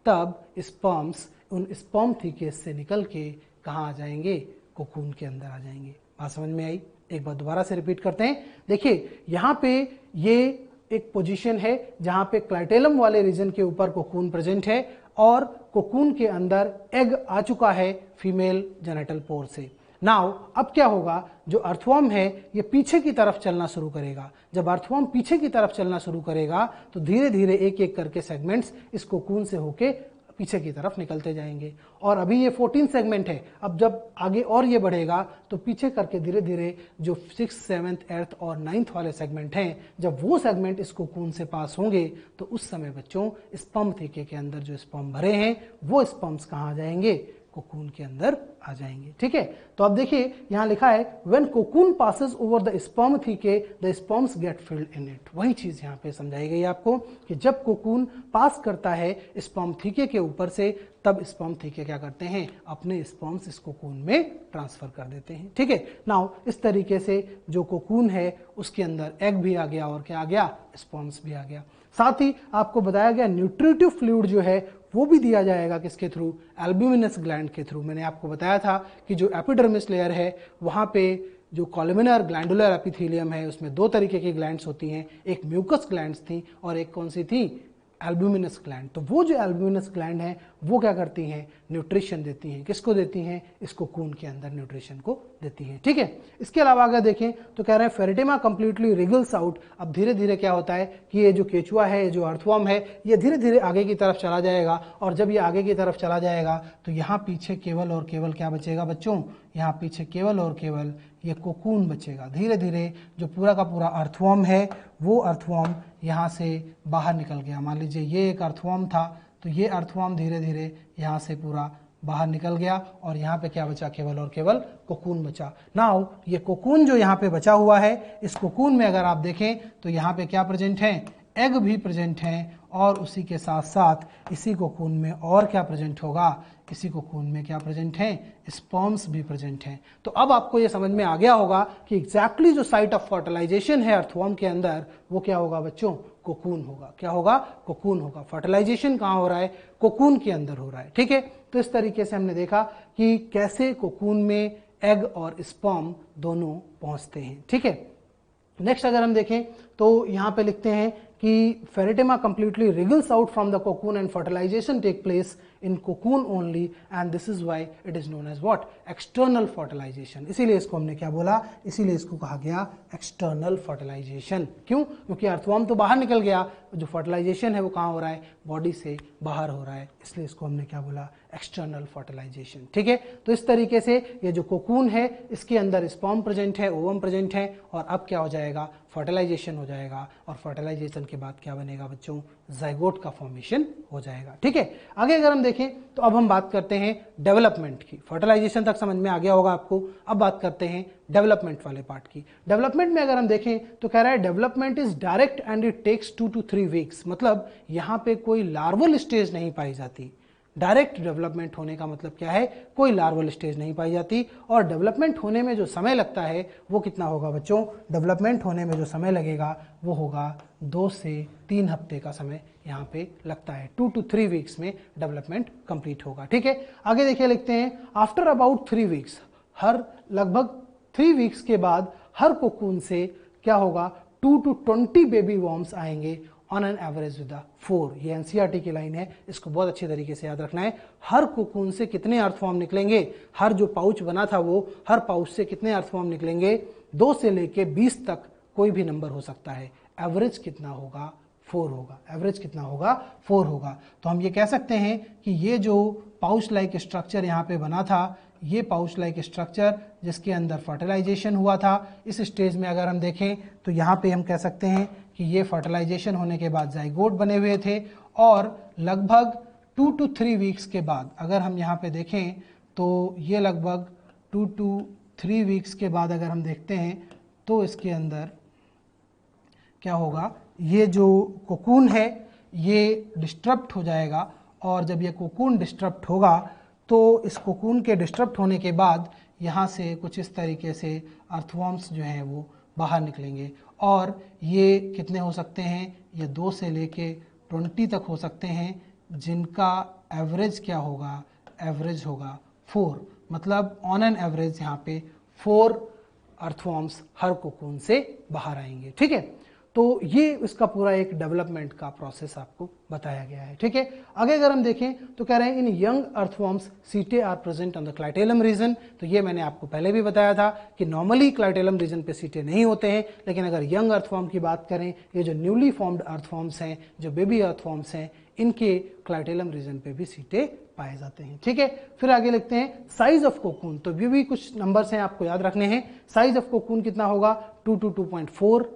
तब स्पर्म्स उन स्पर्म थीकेस से निकल के कहाँ आ जाएंगे, कोकून के अंदर आ जाएंगे। बात समझ में आई, एक बार दोबारा से रिपीट करते हैं। देखिए यहाँ पे ये एक पोजीशन है जहां पे क्लाइटेलम वाले रीजन के ऊपर कोकून प्रेजेंट है और कोकून के अंदर एग आ चुका है फीमेल जेनिटल पोर से। नाउ अब क्या होगा, जो अर्थवॉर्म है ये पीछे की तरफ चलना शुरू करेगा। जब अर्थवॉर्म पीछे की तरफ चलना शुरू करेगा तो धीरे धीरे एक एक करके सेगमेंट्स इस कोकून से होके पीछे की तरफ निकलते जाएंगे। और अभी ये 14 सेगमेंट है, अब जब आगे और ये बढ़ेगा तो पीछे करके धीरे धीरे जो 6th, 7th, 8th और 9th वाले सेगमेंट हैं, जब वो सेगमेंट इस कोकून से पास होंगे तो उस समय बच्चों स्पर्म थीके के अंदर जो स्पर्म भरे हैं वो स्पर्म्स कहाँ आ जाएंगे, कोकून के अंदर आ जाएंगे, ठीक है। तो अब देखिए यहां लिखा है when cocoon passes over the spermathecae the sperms get filled in it. वही चीज यहां पे समझाई गई आपको कि जब कोकून पास करता है स्पर्म थीके के ऊपर से तब स्पर्म थीके क्या करते हैं, अपने स्पर्म्स इस कोकून में ट्रांसफर कर देते हैं, ठीक है। नाउ इस तरीके से जो कोकून है उसके अंदर एग भी आ गया और क्या आ गया, स्पर्म्स भी आ गया। साथ ही आपको बताया गया न्यूट्रिटिव फ्लूइड जो है वो भी दिया जाएगा किसके थ्रू, एल्ब्यूमिनस ग्लैंड के थ्रू। मैंने आपको बताया था कि जो एपिडर्मिस लेयर है वहां पे जो कॉलमिनर ग्लैंडुलर एपिथेलियम है उसमें 2 तरीके की ग्लैंड्स होती हैं, एक म्यूकस ग्लैंड्स थी और एक कौन सी थी, एल्ब्यूमिनस ग्लैंड। तो वो जो एल्ब्यूमिनस ग्लैंड है वो क्या करती हैं, न्यूट्रिशन देती हैं, किसको देती हैं, इस कोकून के अंदर न्यूट्रिशन को देती हैं, ठीक है। इसके अलावा अगर देखें तो कह रहे हैं फेरिटेमा कंप्लीटली रिगल्स आउट। अब धीरे धीरे क्या होता है कि ये जो केचुआ है, जो अर्थवॉर्म है, ये धीरे धीरे आगे की तरफ चला जाएगा और जब ये आगे की तरफ चला जाएगा तो यहाँ पीछे केवल और केवल क्या बचेगा बच्चों, यहाँ पीछे केवल और केवल ये कोकून बचेगा। धीरे धीरे जो पूरा का पूरा अर्थवॉर्म है वो अर्थवॉर्म यहाँ से बाहर निकल गया। मान लीजिए ये एक अर्थवॉर्म था तो ये अर्थवॉर्म धीरे धीरे यहाँ से पूरा बाहर निकल गया और यहाँ पे क्या बचा, केवल और केवल कोकून बचा। नाउ ये कोकून जो यहाँ पे बचा हुआ है, इस कोकून में अगर आप देखें तो यहाँ पे क्या प्रेजेंट है, एग भी प्रेजेंट हैं और उसी के साथ साथ इसी कोकून में और क्या प्रेजेंट होगा, इसी कोकून में क्या प्रेजेंट हैं, स्पर्म्स भी प्रेजेंट हैं। तो अब आपको ये समझ में आ गया होगा कि एग्जैक्टली जो साइट ऑफ फर्टिलाइजेशन है अर्थवॉर्म के अंदर वो क्या होगा बच्चों, कोकून होगा। क्या होगा, कोकून होगा। फर्टिलाइजेशन कहाँ हो रहा है, कोकून के अंदर हो रहा है, ठीक है। तो इस तरीके से हमने देखा कि कैसे कोकून में एग और स्पर्म दोनों पहुंचते हैं, ठीक है। नेक्स्ट अगर हम देखें तो यहाँ पे लिखते हैं कि Pheretima completely wriggles out from the cocoon and fertilisation take place in cocoon only and this is why it is known as what, external fertilisation. इसीलिए इसको हमने क्या बोला, इसीलिए इसको कहा गया एक्सटर्नल फर्टिलाइजेशन। क्यों? क्योंकि अर्थवर्म तो बाहर निकल गया, जो फर्टिलाइजेशन है वो कहाँ हो रहा है, बॉडी से बाहर हो रहा है, इसलिए इसको हमने क्या बोला, एक्सटर्नल फर्टिलाइजेशन। ठीक है, तो इस तरीके से ये जो कोकून है इसके अंदर स्पर्म प्रेजेंट है, ओवम प्रेजेंट है, और अब क्या हो जाएगा, फर्टिलाइजेशन हो जाएगा, और फर्टिलाइजेशन के बाद क्या बनेगा बच्चों, जाइगोट का फॉर्मेशन हो जाएगा। ठीक है, आगे अगर हम देखें तो अब हम बात करते हैं डेवलपमेंट की। फर्टिलाइजेशन तक समझ में आ गया होगा आपको, अब बात करते हैं डेवलपमेंट वाले पार्ट की। डेवलपमेंट में अगर हम देखें तो कह रहा है development is direct and it takes 2 to 3 weeks, मतलब यहां पे कोई लार्वल स्टेज नहीं पाई जाती। डायरेक्ट डेवलपमेंट होने का मतलब क्या है, कोई लार्वल स्टेज नहीं पाई जाती, और डेवलपमेंट होने में जो समय लगता है वो कितना होगा बच्चों, डेवलपमेंट होने में जो समय लगेगा वो होगा 2 से 3 हफ्ते का समय यहाँ पे लगता है। 2 to 3 वीक्स में डेवलपमेंट कंप्लीट होगा। ठीक है, आगे देखिए लिखते हैं, आफ्टर अबाउट 3 वीक्स, हर लगभग 3 वीक्स के बाद हर कोकून से क्या होगा, 2 to 20 बेबी वॉर्म्स आएंगे ऑन एन एवरेज विद 4। ये एनसीईआरटी की लाइन है, इसको बहुत अच्छी तरीके से याद रखना है। हर कोकून से कितने अर्थवॉर्म निकलेंगे, हर जो पाउच बना था वो, हर पाउच से कितने अर्थवॉर्म निकलेंगे, 2 से लेके 20 तक कोई भी नंबर हो सकता है। एवरेज कितना होगा, 4 होगा। एवरेज कितना होगा, 4 होगा। तो हम ये कह सकते हैं कि ये जो पाउच लाइक स्ट्रक्चर यहाँ पे बना था, ये पाउच लाइक स्ट्रक्चर जिसके अंदर फर्टिलाइजेशन हुआ था, इस स्टेज में अगर हम देखें तो यहाँ पे हम कह सकते हैं कि ये फर्टिलाइजेशन होने के बाद जाइगोट बने हुए थे, और लगभग 2 to 3 वीक्स के बाद अगर हम यहाँ पे देखें तो ये लगभग 2 to 3 वीक्स के बाद अगर हम देखते हैं तो इसके अंदर क्या होगा, ये जो कोकून है ये डिस्टर्ब हो जाएगा, और जब ये कोकून डिस्टर्ब होगा तो इस कोकून के डिस्टर्ब होने के बाद यहाँ से कुछ इस तरीके से अर्थवॉर्म्स जो हैं वो बाहर निकलेंगे, और ये कितने हो सकते हैं, ये 2 से लेके 20 तक हो सकते हैं, जिनका एवरेज क्या होगा, एवरेज होगा 4। मतलब ऑन एन एवरेज यहाँ पे 4 अर्थवॉर्म्स हर कोकून से बाहर आएंगे। ठीक है, तो ये इसका पूरा एक डेवलपमेंट का प्रोसेस आपको बताया गया है। ठीक है, आगे अगर हम देखें तो कह रहे हैं in young earthworms setae are present on the clitellum region. तो ये मैंने आपको पहले भी बताया था कि नॉर्मली क्लाइटेलम रीजन पे सीटे नहीं होते हैं, लेकिन अगर यंग अर्थवॉर्म की बात करें, ये जो न्यूली फॉर्म्ड अर्थवॉर्म्स हैं, जो बेबी अर्थवॉर्म्स हैं, इनके क्लाइटेलम रीजन पे भी सीटे पाए जाते हैं। ठीक है, फिर आगे लिखते हैं साइज ऑफ कोकून। तो ये भी कुछ नंबर्स हैं आपको याद रखने हैं। साइज ऑफ कोकून कितना होगा, 2 to 2.4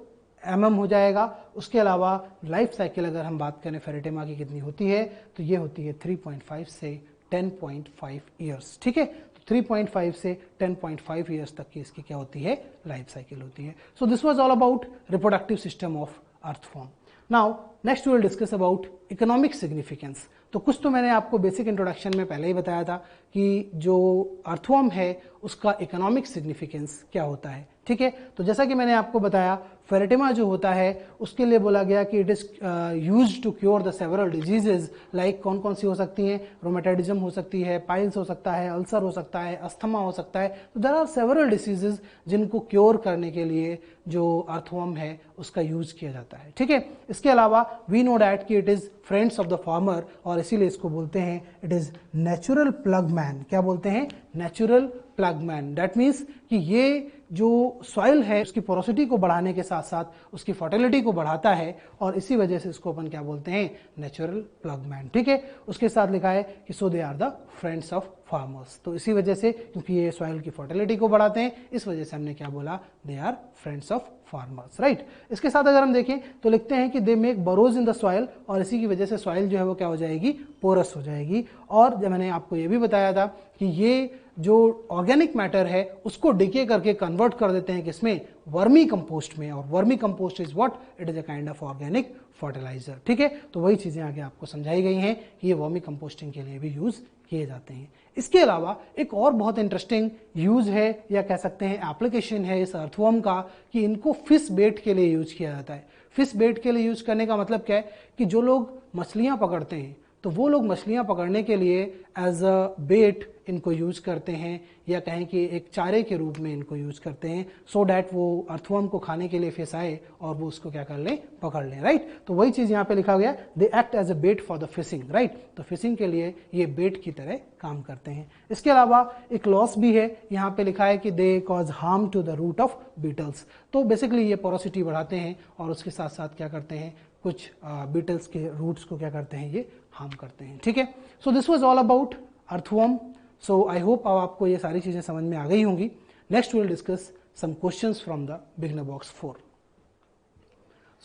mm हो जाएगा। उसके अलावा लाइफ साइकिल अगर हम बात करें फेरेटेमा की कितनी होती है, तो ये होती है 3.5 से 10.5 ईयर्स। ठीक है, तो 3.5 से 10.5 ईयर्स तक की इसकी क्या होती है, लाइफ साइकिल होती है। So this was all about reproductive system of earthworm. Now next we will discuss about economic significance. तो कुछ तो मैंने आपको बेसिक इंट्रोडक्शन में पहले ही बताया था कि जो अर्थवॉर्म है उसका इकोनॉमिक सिग्निफिकेंस क्या होता है। ठीक है, तो जैसा कि मैंने आपको बताया फेरेटेमा जो होता है उसके लिए बोला गया कि it is used to cure the several diseases. Like कौन कौन सी हो सकती हैं, रोमेटाइडिज्म हो सकती है, पाइल्स हो सकता है, अल्सर हो सकता है, अस्थमा हो सकता है। तो देयर आर सेवरल डिसीजेज जिनको क्योर करने के लिए जो अर्थवॉर्म है उसका यूज किया जाता है। ठीक है, इसके अलावा वी नो डैट कि it is friends of the farmer, और इसीलिए इसको बोलते हैं it is natural plug man. क्या बोलते हैं, natural plug man. That means कि ये जो सॉइल है उसकी पोरोसिटी को बढ़ाने के साथ साथ उसकी फर्टिलिटी को बढ़ाता है, और इसी वजह से इसको अपन क्या बोलते हैं, नेचुरल प्लग मैन। ठीक है, उसके साथ लिखा है कि so they are the friends of farmers. तो इसी वजह से, क्योंकि ये सॉइल की फर्टिलिटी को बढ़ाते हैं, इस वजह से हमने क्या बोला, they are friends of farmers. Right, इसके साथ अगर हम देखें तो लिखते हैं कि they make burrows in the soil, और इसी की वजह से सॉइल जो है वो क्या हो जाएगी, पोरस हो जाएगी। और जब मैंने आपको ये भी बताया था कि ये जो ऑर्गेनिक मैटर है उसको डिके करके कन्वर्ट कर देते हैं किसमें, वर्मी कंपोस्ट में, और vermicompost is what, it is a kind of organic fertiliser. ठीक है, तो वही चीजें आगे आपको समझाई गई हैं कि ये वर्मी कंपोस्टिंग के लिए भी यूज किए जाते हैं। इसके अलावा एक और बहुत इंटरेस्टिंग यूज है, या कह सकते हैं एप्लीकेशन है इस अर्थवॉर्म का, कि इनको फिश बेट के लिए यूज किया जाता है। फिश बेट के लिए यूज करने का मतलब क्या है कि जो लोग मछलियां पकड़ते हैं तो वो लोग मछलियाँ पकड़ने के लिए एज अ बेट इनको यूज करते हैं, या कहें कि एक चारे के रूप में इनको यूज करते हैं, सो डैट वो अर्थवर्म को खाने के लिए फिश आए और वो उसको क्या कर लें, पकड़ लें, राइट। तो वही चीज़ यहाँ पे लिखा गया, they act as a bait for the fishing, right. तो फिशिंग के लिए ये बेट की तरह काम करते हैं। इसके अलावा एक लॉस भी है, यहाँ पे लिखा है कि they cause harm to the root of beetles. तो बेसिकली ये पोरोसिटी बढ़ाते हैं और उसके साथ साथ क्या करते हैं, कुछ बीटल्स के रूट्स को क्या करते हैं, ये हार्म करते हैं, ठीक है। So this was all about earthworm. So I hope अब आपको ये सारी चीजें समझ में आ गई होंगी। Next will discuss some questions from the beginner box 4।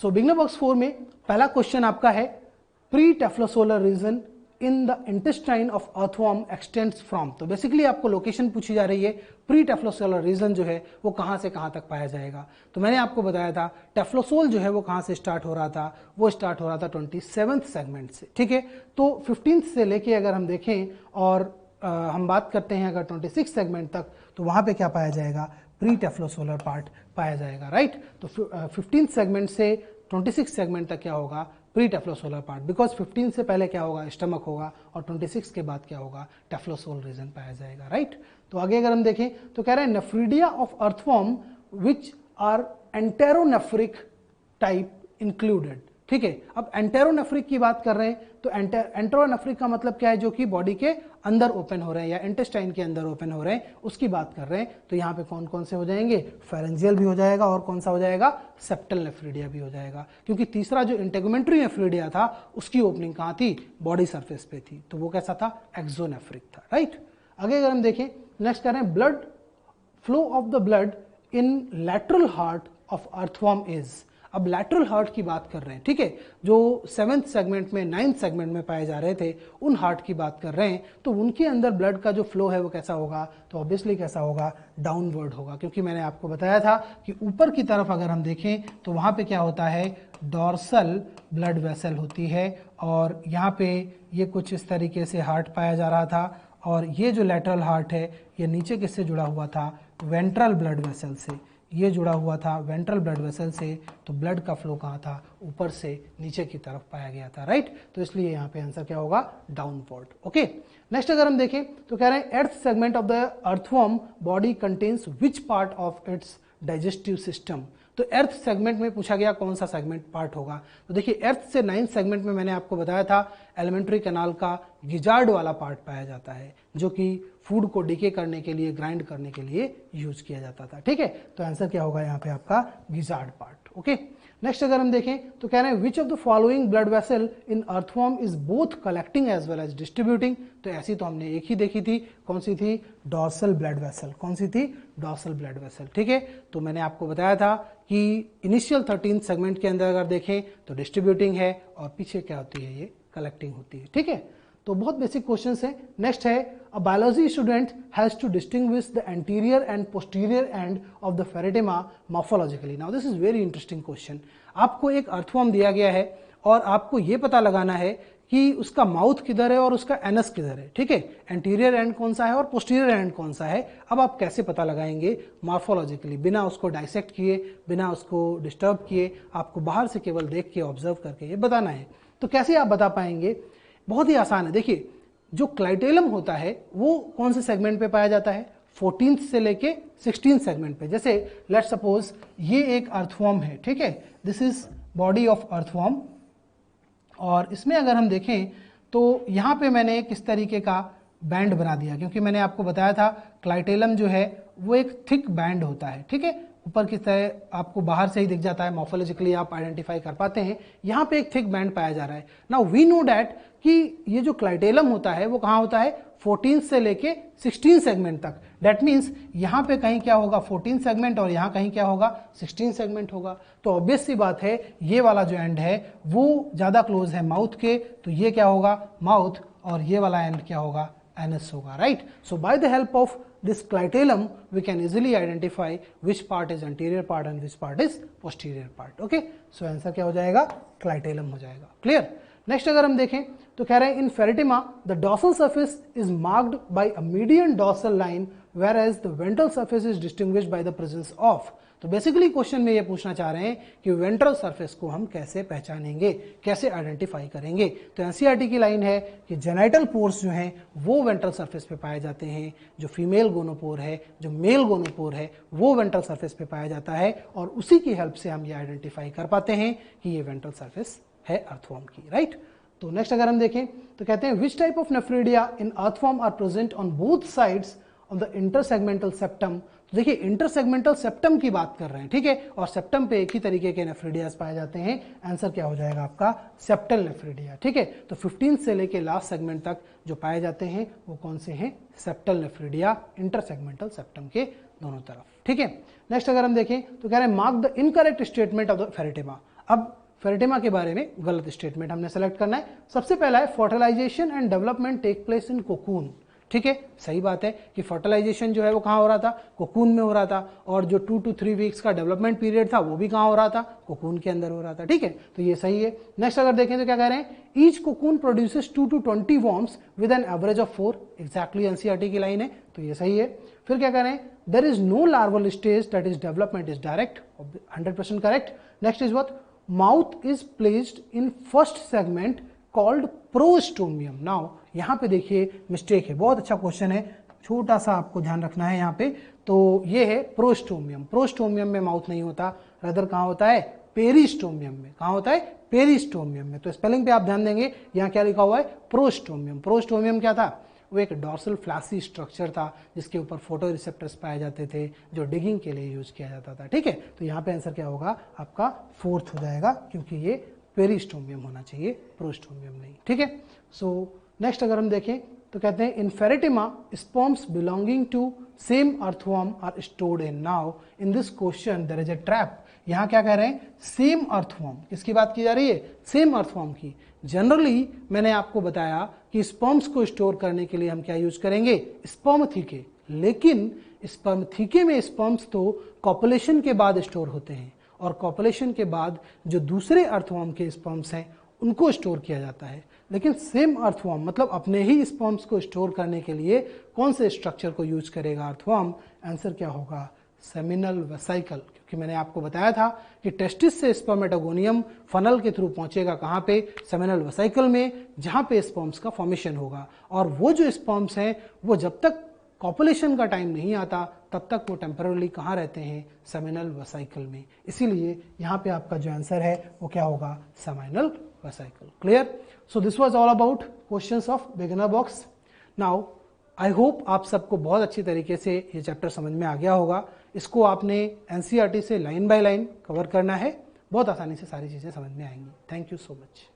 So beginner box 4 में पहला क्वेश्चन आपका है, pre typhlosolar region in the intestine of earthworm extends from. तो बेसिकली आपको लोकेशन पूछी जा रही है, प्री टेफ्लोसोलर रीजन जो है वो कहां से कहां तक पाया जाएगा। तो मैंने आपको बताया था टेफ्लोसोल जो है वो कहां से स्टार्ट हो रहा था, वो स्टार्ट हो रहा था 27th सेगमेंट से, ठीक है। तो 15th से लेके अगर हम देखें और हम बात करते हैं अगर 26 सेगमेंट तक, तो वहां पे क्या पाया जाएगा, प्री टेफ्लोसोलर पार्ट पाया जाएगा, राइट। तो 15th सेगमेंट से 26 सेगमेंट तक क्या होगा, प्री टेफ्लोसोलर पार्ट, बिकॉज 15 से पहले क्या होगा, स्टमक होगा, और 26 के बाद क्या होगा, टेफ्लोसोल रीजन पाया जाएगा, राइट। तो आगे अगर हम देखें तो कह रहे हैं nephridia of earthworm which are enteronephric type included, ठीक है। अब एंटेरोनेफ्रिक की बात कर रहे हैं, तो एंटेरोनेफ्रिक का मतलब क्या है, जो कि बॉडी के अंदर ओपन हो रहे हैं या इंटेस्टाइन के अंदर ओपन हो रहे हैं, उसकी बात कर रहे हैं। तो यहाँ पे कौन कौन से हो जाएंगे, फेरेंजियल भी हो जाएगा, और कौन सा हो जाएगा, सेप्टल नेफ्रीडिया भी हो जाएगा, क्योंकि तीसरा जो इंटेगुमेंट्री नेफ्रीडिया था उसकी ओपनिंग कहाँ थी, बॉडी सरफेस पे थी, तो वो कैसा था, एक्सोनेफ्रिक था, राइट। आगे अगर हम देखें, नेक्स्ट कर रहे हैं blood flow of the blood in lateral heart of earthworm is. अब लैटरल हार्ट की बात कर रहे हैं, ठीक है, जो 7th सेगमेंट में 9th सेगमेंट में पाए जा रहे थे, उन हार्ट की बात कर रहे हैं। तो उनके अंदर ब्लड का जो फ्लो है वो कैसा होगा, तो ऑब्वियसली कैसा होगा, डाउनवर्ड होगा, क्योंकि मैंने आपको बताया था कि ऊपर की तरफ अगर हम देखें तो वहां पे क्या होता है, डॉर्सल ब्लड वेसल होती है, और यहाँ पे ये कुछ इस तरीके से हार्ट पाया जा रहा था, और ये जो लैटरल हार्ट है ये नीचे किससे जुड़ा हुआ था, वेंट्रल ब्लड वेसल से, ये जुड़ा हुआ था वेंट्रल ब्लड वेसल से। तो ब्लड का फ्लो कहाँ था, ऊपर से नीचे की तरफ पाया गया था, राइट। तो इसलिए यहाँ पे आंसर क्या होगा, डाउनवर्ड, ओके। नेक्स्ट अगर हम देखें तो कह रहे हैं eighth segment of the earthworm body contains which part of its digestive system. तो एर्थ सेगमेंट में पूछा गया कौन सा सेगमेंट पार्ट होगा। तो देखिए एर्थ से 9th सेगमेंट में मैंने आपको बताया था एलिमेंट्री कैनाल का गिजार्ड वाला पार्ट पाया जाता है, जो कि फूड को डिके करने के लिए, ग्राइंड करने के लिए यूज किया जाता था, ठीक है। तो आंसर क्या होगा यहाँ पे आपका, गिजार्ड पार्ट, ओके। नेक्स्ट अगर हम देखें तो कह रहे हैं which of the following blood vessel in earthworm is both collecting as well as distributing. तो ऐसी तो हमने एक ही देखी थी, कौन सी थी, डॉर्सल ब्लड वेसल, कौन सी थी, डॉर्सल ब्लड वेसल, ठीक है। तो मैंने आपको बताया था कि इनिशियल 13th सेगमेंट के अंदर अगर देखें तो डिस्ट्रीब्यूटिंग है, और पीछे क्या होती है, ये कलेक्टिंग होती है, ठीक है। तो बहुत बेसिक क्वेश्चंस है। नेक्स्ट है, a biology student has to distinguish the anterior and posterior end of the pheretima morphologically. Now this is very interesting question. आपको एक अर्थवर्म दिया गया है और आपको ये पता लगाना है कि उसका माउथ किधर है और उसका एनस किधर है, ठीक है। एंटीरियर एंड कौन सा है और पोस्टीरियर एंड कौन सा है। अब आप कैसे पता लगाएंगे, मॉर्फोलॉजिकली, बिना उसको डाइसेक्ट किए, बिना उसको डिस्टर्ब किए, आपको बाहर से केवल देख के ऑब्जर्व करके ये बताना है। तो कैसे आप बता पाएंगे, बहुत ही आसान है। देखिए जो क्लाइटेलम होता है वो कौन से सेगमेंट पे पाया जाता है, 14th से लेके 16th सेगमेंट पे। जैसे लेट सपोज ये एक अर्थवर्म है, ठीक है, this is body of earthworm, और इसमें अगर हम देखें तो यहाँ पे मैंने किस तरीके का बैंड बना दिया, क्योंकि मैंने आपको बताया था क्लाइटेलम जो है वो एक थिक बैंड होता है, ठीक है, ऊपर की तरह आपको बाहर से ही दिख जाता है, मॉर्फोलॉजिकली आप आइडेंटिफाई कर पाते हैं। यहाँ पे एक थिक बैंड पाया जा रहा है। नाउ वी नो डैट कि ये जो क्लाइटेलम होता है वो कहाँ होता है, 14th से लेके 16th सेगमेंट तक। दैट मीन्स यहाँ पे कहीं क्या होगा, 14th सेगमेंट, और यहाँ कहीं क्या होगा, 16th सेगमेंट होगा। तो ऑब्वियस सी बात है ये वाला जो एंड है वो ज्यादा क्लोज है माउथ के, तो ये क्या होगा, माउथ, और ये वाला एंड क्या होगा, एनस होगा, right. So by the help of this clitellum we can easily identify which part is anterior part and which part is posterior part, okay। so answer क्या हो जाएगा, clitellum हो जाएगा, clear। नेक्स्ट अगर हम देखें तो कह रहे हैं in Pheretima the dorsal surface is marked by a median dorsal line whereas the ventral surface is distinguished by the presence of. तो बेसिकली क्वेश्चन में ये पूछना चाह रहे हैं कि वेंट्रल सरफेस को हम कैसे पहचानेंगे, कैसे आइडेंटिफाई करेंगे। तो एनसीईआरटी की लाइन है कि जेनाइटल पोर्स जो हैं वो वेंट्रल सरफेस पे पाए जाते हैं, जो फीमेल गोनोपोर है, जो मेल गोनोपोर है वो वेंट्रल सरफेस पे पाया जाता है, और उसी की हेल्प से हम ये आइडेंटिफाई कर पाते हैं कि ये वेंट्रल सरफेस है अर्थवर्म की, राइट। तो नेक्स्ट अगर हम देखें तो कहते हैं which type of nephridia in earthworm are present on both sides of the intersegmental septum. तो देखिए इंटरसेगमेंटल सेप्टम की बात कर रहे हैं, ठीक है, और सेप्टम पे एक ही तरीके के नेफ्रिडियास पाए जाते हैं। आंसर क्या हो जाएगा आपका, सेप्टल नेफ्रिडिया, ठीक है। तो 15 से लेके लास्ट सेगमेंट तक जो पाए जाते हैं वो कौन से हैं, सेप्टल नेफ्रिडिया, इंटरसेगमेंटल सेप्टम के दोनों तरफ, ठीक है। नेक्स्ट अगर हम देखें तो कह रहे हैं mark the incorrect statement of the Pheretima. अब फेरेटिमा के बारे में गलत स्टेटमेंट हमने सेलेक्ट करना है। सबसे पहला है fertilisation and development take place in cocoon, ठीक है, सही बात है कि फर्टिलाइजेशन जो है वो कहाँ हो रहा था, कोकून में हो रहा था, और जो 2 to 3 वीक्स का डेवलपमेंट पीरियड था वो भी कहाँ हो रहा था, कोकून के अंदर हो रहा था, ठीक है, तो ये सही है। नेक्स्ट अगर देखें तो क्या कह रहे हैं, each cocoon produces 2 to 20 worms with an average of 4, exactly NCERT की लाइन है, तो ये सही है। फिर क्या कह रहे हैं, there is no larval stage that is development is direct, 100% correct. Next is what, mouth is placed in first segment called prostomium. Now यहां पे देखिए मिस्टेक है, बहुत अच्छा क्वेश्चन है, छोटा सा आपको ध्यान रखना है यहाँ पे। तो ये है प्रोस्टोमियम, प्रोस्टोमियम में माउथ नहीं होता, रदर कहाँ होता है, पेरिस्टोमियम में। कहाँ होता है, पेरिस्टोमियम में। तो स्पेलिंग पे आप ध्यान देंगे, यहाँ क्या लिखा हुआ है, प्रोस्टोमियम। प्रोस्टोमियम क्या था, वो एक डॉर्सल फ्लैसी स्ट्रक्चर था जिसके ऊपर फोटो रिसेप्टर्स पाए जाते थे जो डिगिंग के लिए यूज किया जाता था, ठीक है। तो यहाँ पे आंसर क्या होगा आपका, 4th हो जाएगा, क्योंकि ये पेरिस्टोमियम होना चाहिए, प्रोस्टोमियम नहीं, ठीक है। सो नेक्स्ट अगर हम देखें तो कहते हैं in Pheretima sperms belonging to same earthworm are stored in. Now in this question there is a trap. यहाँ क्या कह रहे हैं, सेम अर्थवर्म, किसकी बात की जा रही है, सेम अर्थवर्म की। जनरली मैंने आपको बताया कि स्पर्म्स को स्टोर करने के लिए हम क्या यूज करेंगे, स्पर्म थीके, लेकिन स्पर्म थीके में स्पर्म्स तो कॉपुलेशन के बाद स्टोर होते हैं, और कॉपुलेशन के बाद जो दूसरे अर्थवर्म के स्पर्म्स हैं उनको स्टोर किया जाता है। लेकिन सेम अर्थवर्म मतलब अपने ही स्पर्म्स को स्टोर करने के लिए कौन से स्ट्रक्चर को यूज करेगा अर्थवर्म, आंसर क्या होगा, सेमिनल वेसाइकल। क्योंकि मैंने आपको बताया था कि टेस्टिस से स्पर्मेटोगोनियम फनल के थ्रू पहुंचेगा कहाँ पे, सेमिनल वेसाइकल में, जहाँ पे स्पर्म्स का फॉर्मेशन होगा। और वो जो स्पर्म्स हैं वो जब तक कॉपुलेशन का टाइम नहीं आता तब तक वो टेम्पररी कहाँ रहते हैं, सेमिनल वेसाइकल में। इसीलिए यहाँ पे आपका जो आंसर है वो क्या होगा, seminal vesicle. Clear. So this was all about questions of beginner box. Now I hope आप सबको बहुत अच्छी तरीके से ये चैप्टर समझ में आ गया होगा। इसको आपने एनसीईआरटी से लाइन बाय लाइन कवर करना है, बहुत आसानी से सारी चीज़ें समझ में आएंगी। Thank you so much.